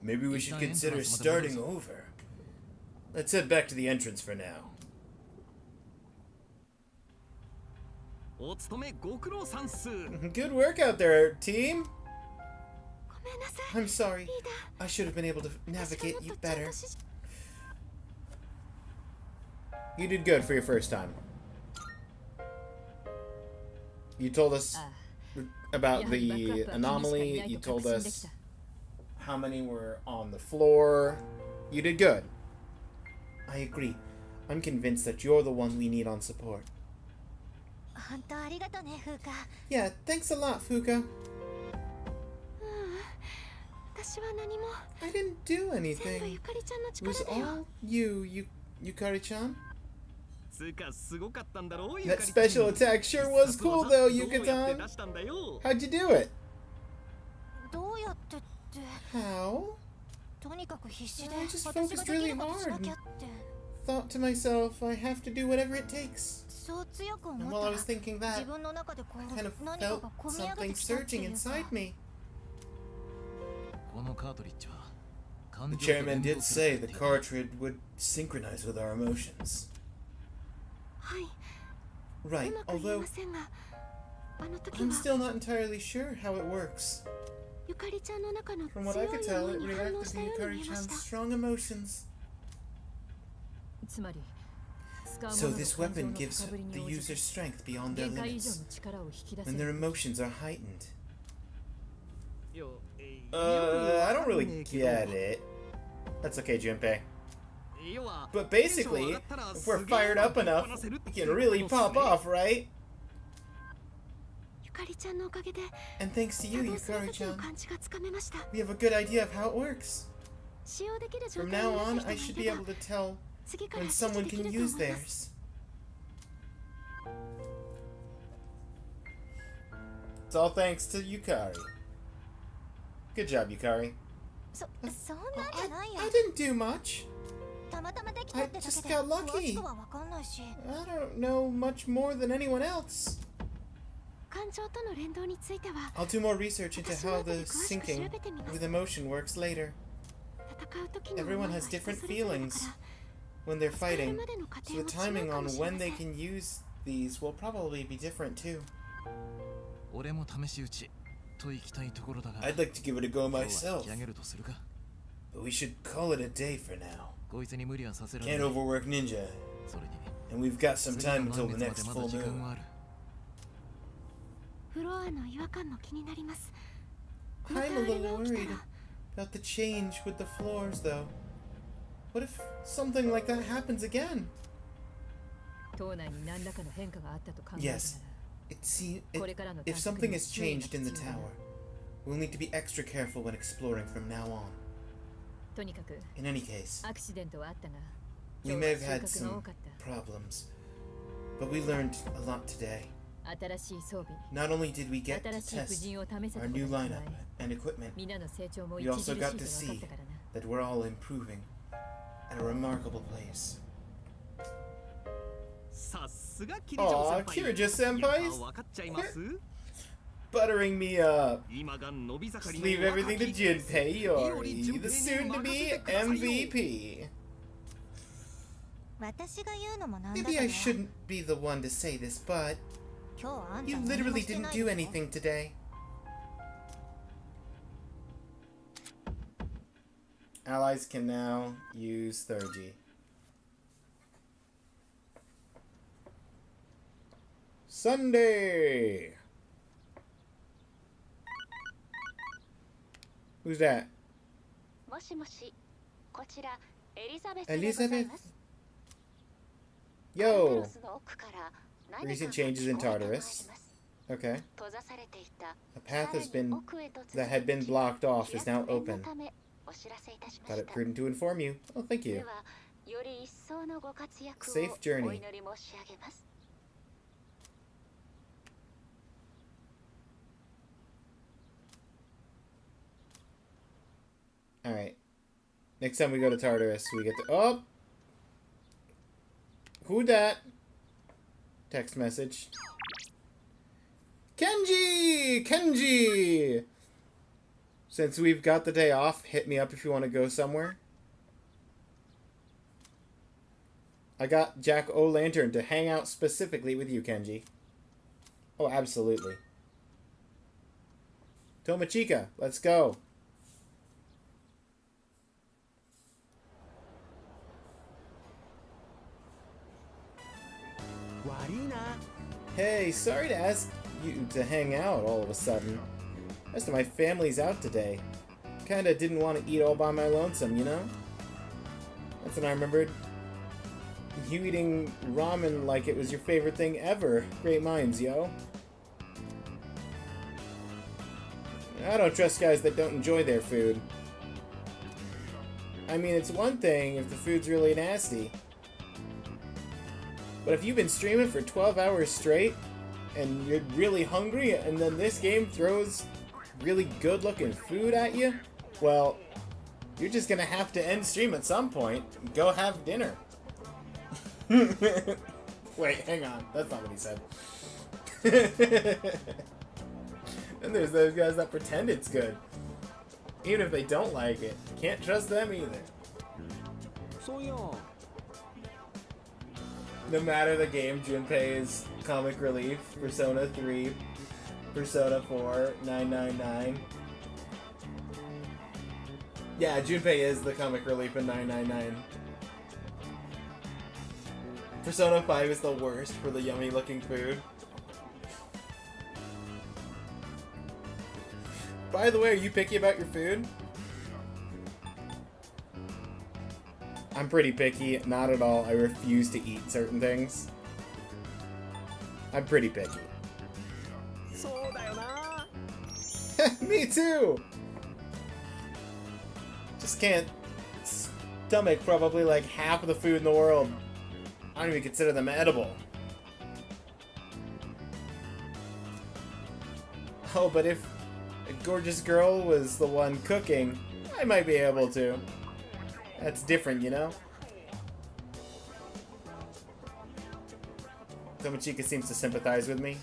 Maybe we should consider starting over. Let's head back to the entrance for now. Good work out there, team! I'm sorry. I should have been able to navigate you better. You did good for your first time. You told us about the anomaly. You told us how many were on the floor. You did good. I agree. I'm convinced that you're the one we need on support. Yeah, thanks a lot, Fuka. I didn't do anything. It was all you, Yukari-chan. That special attack sure was cool though, Yuka-tan. How'd you do it? How? I just focused really hard and thought to myself, I have to do whatever it takes. And while I was thinking that, I kind of felt something surging inside me. The chairman did say the cartridge would synchronize with our emotions. Right, although I'm still not entirely sure how it works. From what I could tell, it reacted to Yukari-chan's strong emotions. So this weapon gives the user strength beyond their limits when their emotions are heightened. I don't really get it. That's okay, Junpei. But basically, if we're fired up enough, we can really pop off, right? And thanks to you, Yukari-chan, we have a good idea of how it works. From now on, I should be able to tell when someone can use theirs. It's all thanks to Yukari. Good job, Yukari. I didn't do much. I just got lucky. I don't know much more than anyone else. I'll do more research into how the syncing with emotion works later. Everyone has different feelings when they're fighting, so the timing on when they can use these will probably be different too. I'd like to give it a go myself, but we should call it a day for now. Can't overwork Ninja, and we've got some time until the next full moon. I'm a little worried about the change with the floors, though. What if something like that happens again? Yes, if something has changed in the tower, we'll need to be extra careful when exploring from now on. In any case, we may have had some problems, but we learned a lot today. Not only did we get to test our new lineup and equipment, we also got to see that we're all improving at a remarkable pace. Aw, Kirija-senpai! Buttering me up. Just leave everything to Junpei Iori, the soon-to-be MVP. Maybe I shouldn't be the one to say this, but you literally didn't do anything today. Allies can now use Thurgy. Sunday! Who's that? Elizabeth? Yo! Recent changes in Tartarus. Okay. A path that had been blocked off is now open. Thought it prudent to inform you. Oh, thank you. Safe journey. Alright. Next time we go to Tartarus, we get to... Oh! Who dat? Text message. Kenji! Kenji! Since we've got the day off, hit me up if you want to go somewhere. I got Jack O'Lantern to hang out specifically with you, Kenji. Oh, absolutely. Tomochica, let's go. Hey, sorry to ask you to hang out all of a sudden. The rest of my family's out today. Kinda didn't want to eat all by my lonesome, you know? That's when I remembered you eating ramen like it was your favorite thing ever. Great minds, yo. I don't trust guys that don't enjoy their food. I mean, it's one thing if the food's really nasty. But if you've been streaming for 12 hours straight, and you're really hungry, and then this game throws really good-looking food at you, well, you're just gonna have to end stream at some point and go have dinner. Wait, hang on. That's not what he said. And there's those guys that pretend it's good. Even if they don't like it. Can't trust them either. No matter the game, Junpei's comic relief, Persona 3, Persona 4, 999. Yeah, Junpei is the comic relief in 999. Persona 5 is the worst for the yummy looking food. By the way, are you picky about your food? I'm pretty picky, not at all. I refuse to eat certain things. I'm pretty picky. Me too! Just can't stomach probably like half of the food in the world. I don't even consider them edible. Oh, but if a gorgeous girl was the one cooking, I might be able to. That's different, you know? Tomochika seems to sympathize with me.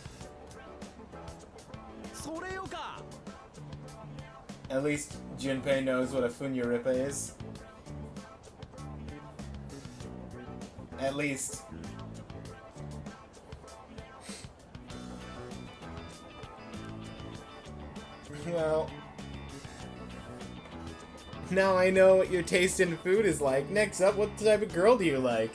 At least Junpei knows what a funyaripa is. At least. Well, now I know what your taste in food is like. Next up, what type of girl do you like?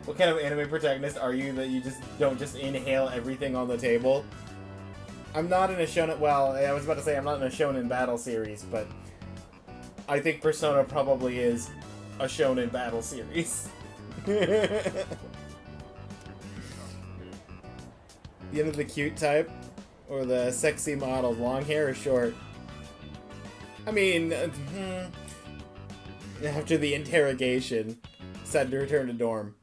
What kind of anime protagonist are you that you just don't just inhale everything on the table? I'm not in a shonen. Well, I was about to say I'm not in a shonen battle series, but I think Persona probably is a shonen battle series. The end of the cute type, or the sexy model, long hair or short? I mean, after the interrogation, decided to return to dorm.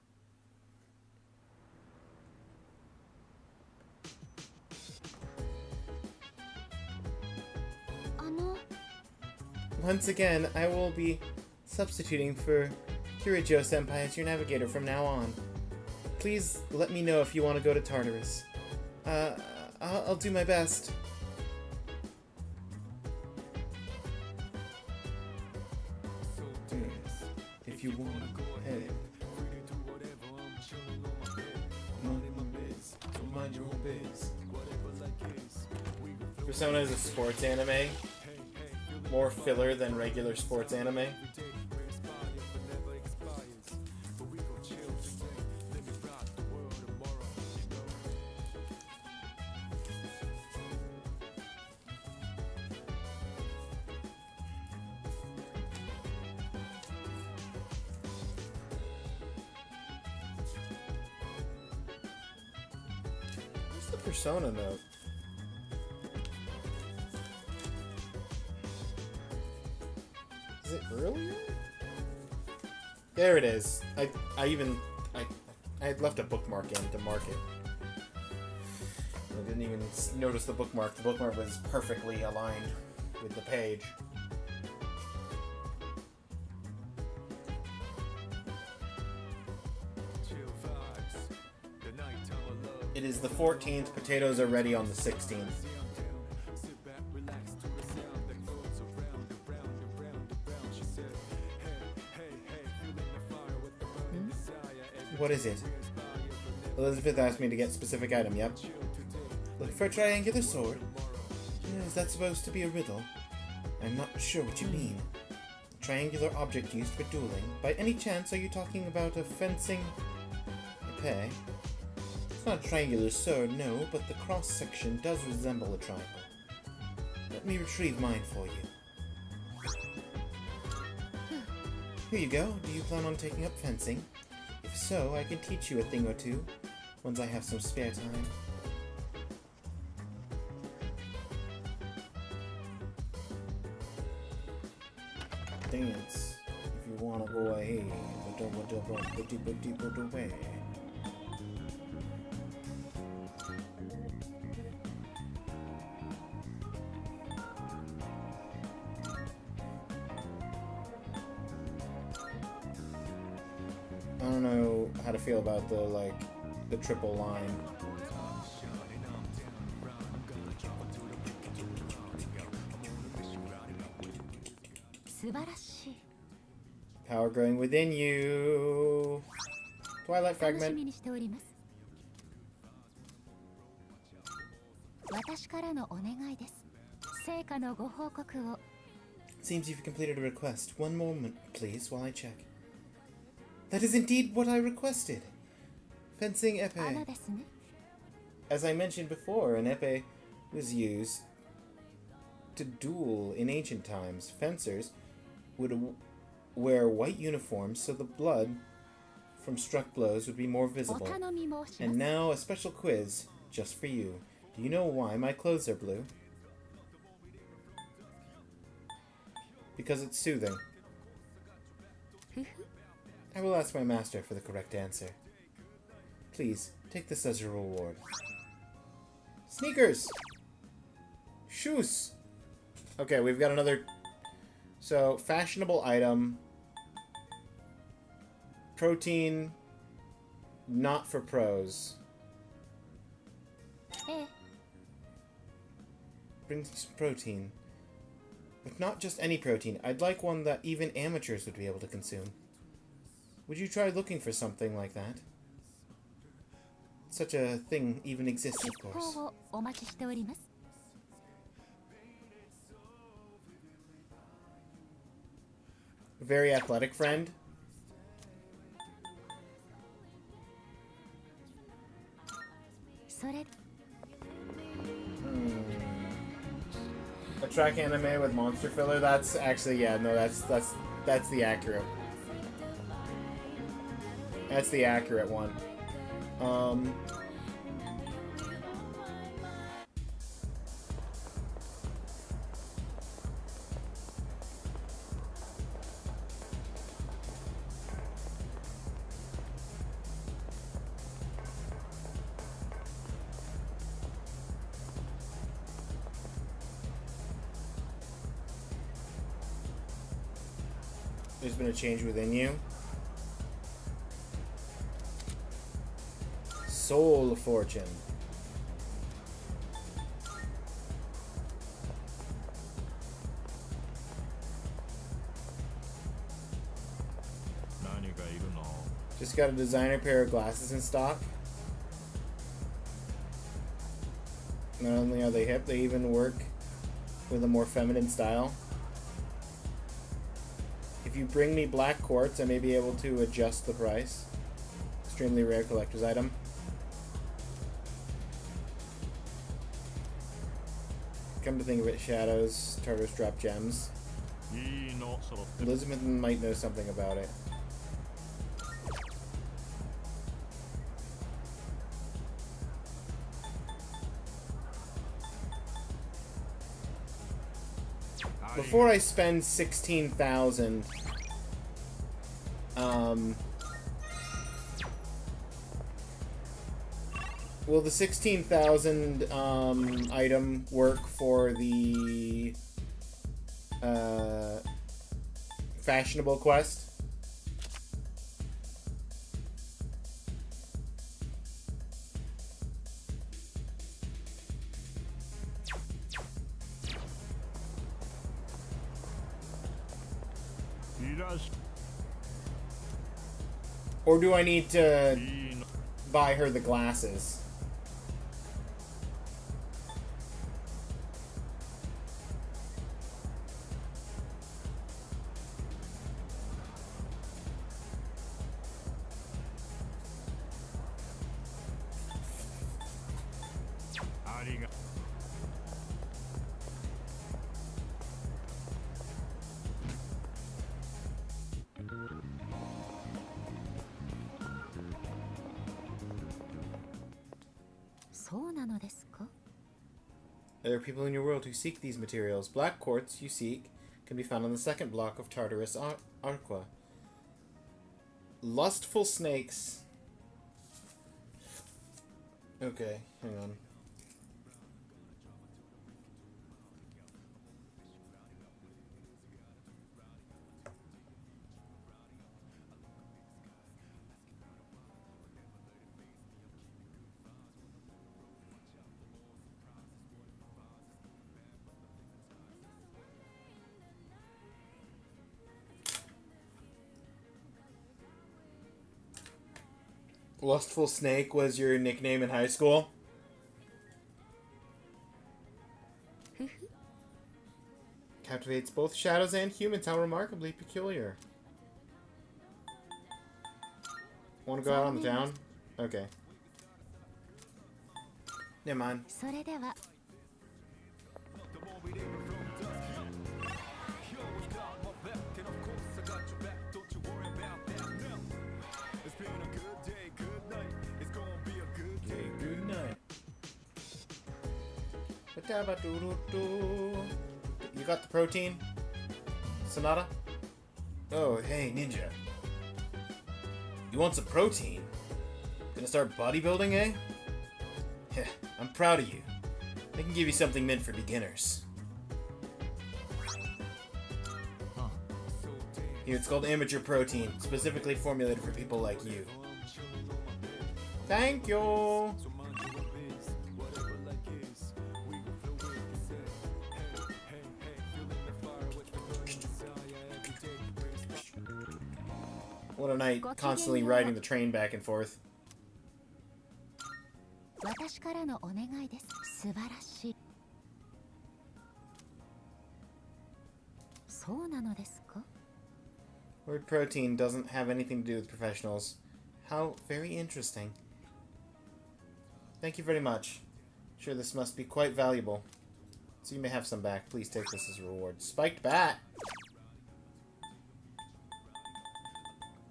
Once again, I will be substituting for Kirijo-senpai as your navigator from now on. Please let me know if you want to go to Tartarus. I'll do my best. If you want to go ahead. Mind your own biz. Persona is a sports anime. More filler than regular sports anime. Where's the Persona note? Is it earlier? There it is. I had left a bookmark in to mark it. I didn't even notice the bookmark. The bookmark was perfectly aligned with the page. It is the 14th. Potatoes are ready on the 16th. What is it? Elizabeth asked me to get specific item, yep. Look for a triangular sword? Is that supposed to be a riddle? I'm not sure what you mean. triangular object used for dueling. By any chance, are you talking about a fencing épée? It's not a triangular sword, no, but the cross-section does resemble a triangle. Let me retrieve mine for you. Here you go. Do you plan on taking up fencing? If so, I can teach you a thing or two, once I have some spare time. Dance, if you wanna go ahead. I don't know how to feel about the triple line. Power growing within you. Twilight fragment. Seems you've completed a request. One moment, please, while I check. That is indeed what I requested. Fencing épée. As I mentioned before, an épée was used to duel in ancient times. Fencers would wear white uniforms so the blood from struck blows would be more visible. And now a special quiz just for you. Do you know why my clothes are blue? Because it's soothing. I will ask my master for the correct answer. Please, take this as your reward. Sneakers! Shoes! Okay, we've got another... So, fashionable item. Protein. Not for pros. Brings some protein. But not just any protein. I'd like one that even amateurs would be able to consume. Would you try looking for something like that? Such a thing even exists, of course. Very athletic friend. A track anime with monster filler. That's actually, yeah, no, that's the accurate. That's the accurate one. There's been a change within you. Soul Fortune. Just got a designer pair of glasses in stock. Not only are they hip, they even work with a more feminine style. If you bring me black quartz, I may be able to adjust the price. Extremely rare collector's item. Come to think of it, shadows, Tartarus drop gems. Elizabeth might know something about it. Before I spend 16,000, will the 16,000 item work for the fashionable quest? Or do I need to buy her the glasses? そうなのですか? There are people in your world who seek these materials. Black quartz you seek can be found on the second block of Tartarus Aqua. Lustful snakes. Okay, hang on. Lustful Snake was your nickname in high school? Captivates both shadows and humans. How remarkably peculiar. Want to go out on the town? Okay. Never mind. それでは Good night. You got the protein? Sonata? Oh, hey, Ninja. You want some protein? Gonna start bodybuilding, eh? Heh, I'm proud of you. I can give you something meant for beginners. Here, it's called amateur protein, specifically formulated for people like you. Thank you! What a night, constantly riding the train back and forth. 私からのお願いです。素晴らしい。そうなのですか? Word protein doesn't have anything to do with professionals. How very interesting. Thank you very much. Sure, this must be quite valuable. So you may have some back. Please take this as a reward. Spiked bat!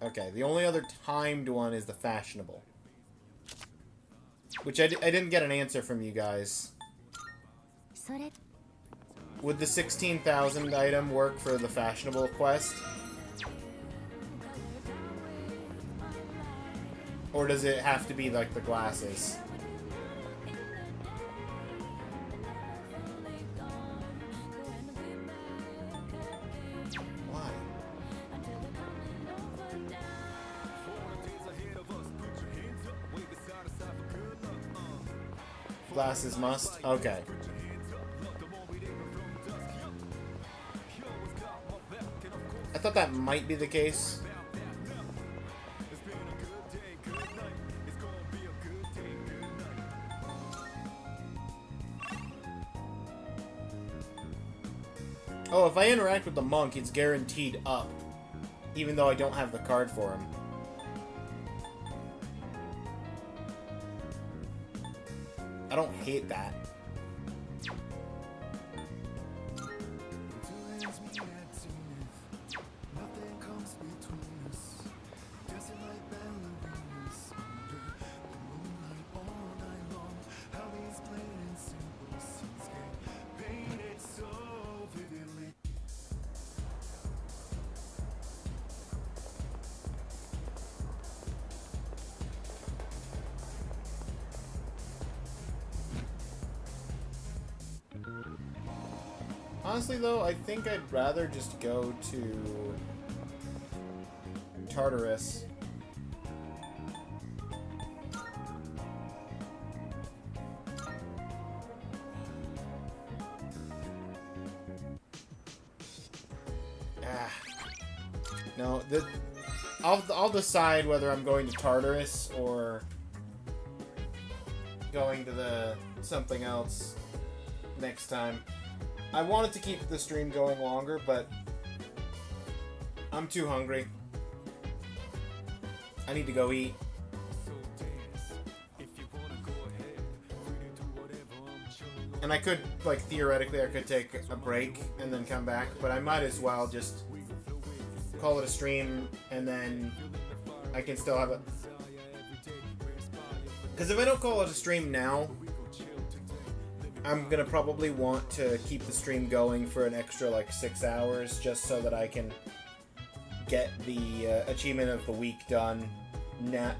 Okay, the only other timed one is the fashionable. Which I didn't get an answer from you guys. Would the 16,000 item work for the fashionable quest? Or does it have to be like the glasses? Why? Glasses must? Okay. I thought that might be the case. Oh, if I interact with the monk, it's guaranteed up. Even though I don't have the card for him. I don't hate that. Honestly, though, I think I'd rather just go to Tartarus. No, I'll decide whether I'm going to Tartarus or going to the something else next time. I wanted to keep the stream going longer, but I'm too hungry. I need to go eat. And I could, like, theoretically, I could take a break and then come back, but I might as well just call it a stream, and then I can still have it. Because if I don't call it a stream now, I'm going to probably want to keep the stream going for an extra, like, 6 hours, just so that I can get the achievement of the week done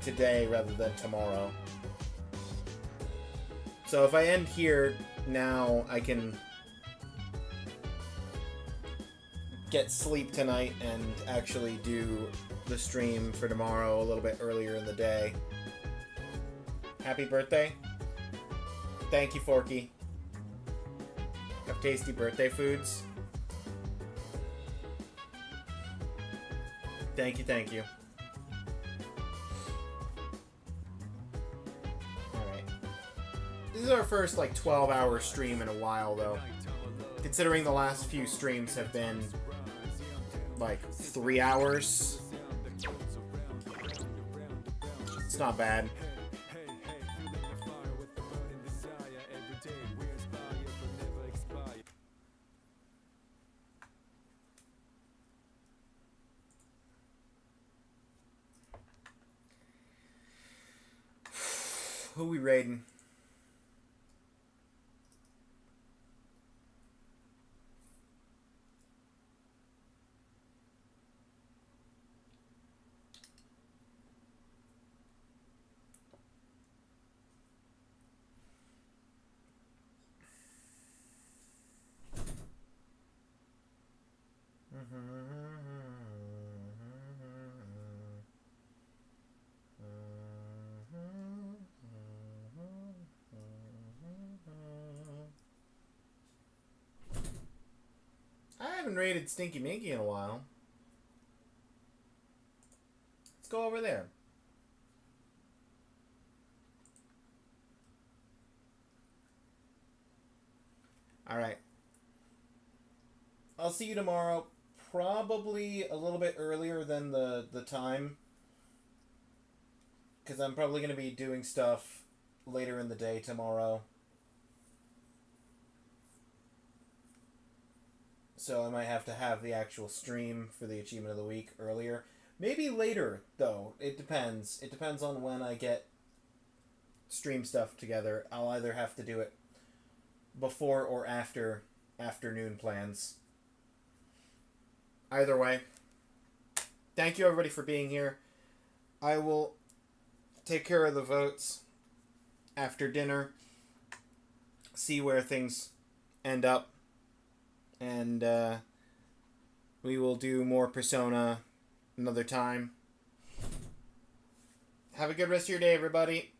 today rather than tomorrow. So if I end here now, I can get sleep tonight and actually do the stream for tomorrow a little bit earlier in the day. Happy birthday. Thank you, Forky. Have tasty birthday foods. Thank you, thank you. Alright. This is our first, like, 12-hour stream in a while, though. Considering the last few streams have been, like, 3 hours. It's not bad. Who we raiding? I haven't raided Stinky Minky in a while. Let's go over there. Alright. I'll see you tomorrow. Probably a little bit earlier than the time. Because I'm probably going to be doing stuff later in the day tomorrow. So I might have to have the actual stream for the Achievement of the Week earlier. Maybe later, though. It depends. It depends on when I get stream stuff together. I'll either have to do it before or after afternoon plans. Either way, thank you everybody for being here. I will take care of the votes after dinner, see where things end up, and we will do more Persona another time. Have a good rest of your day, everybody.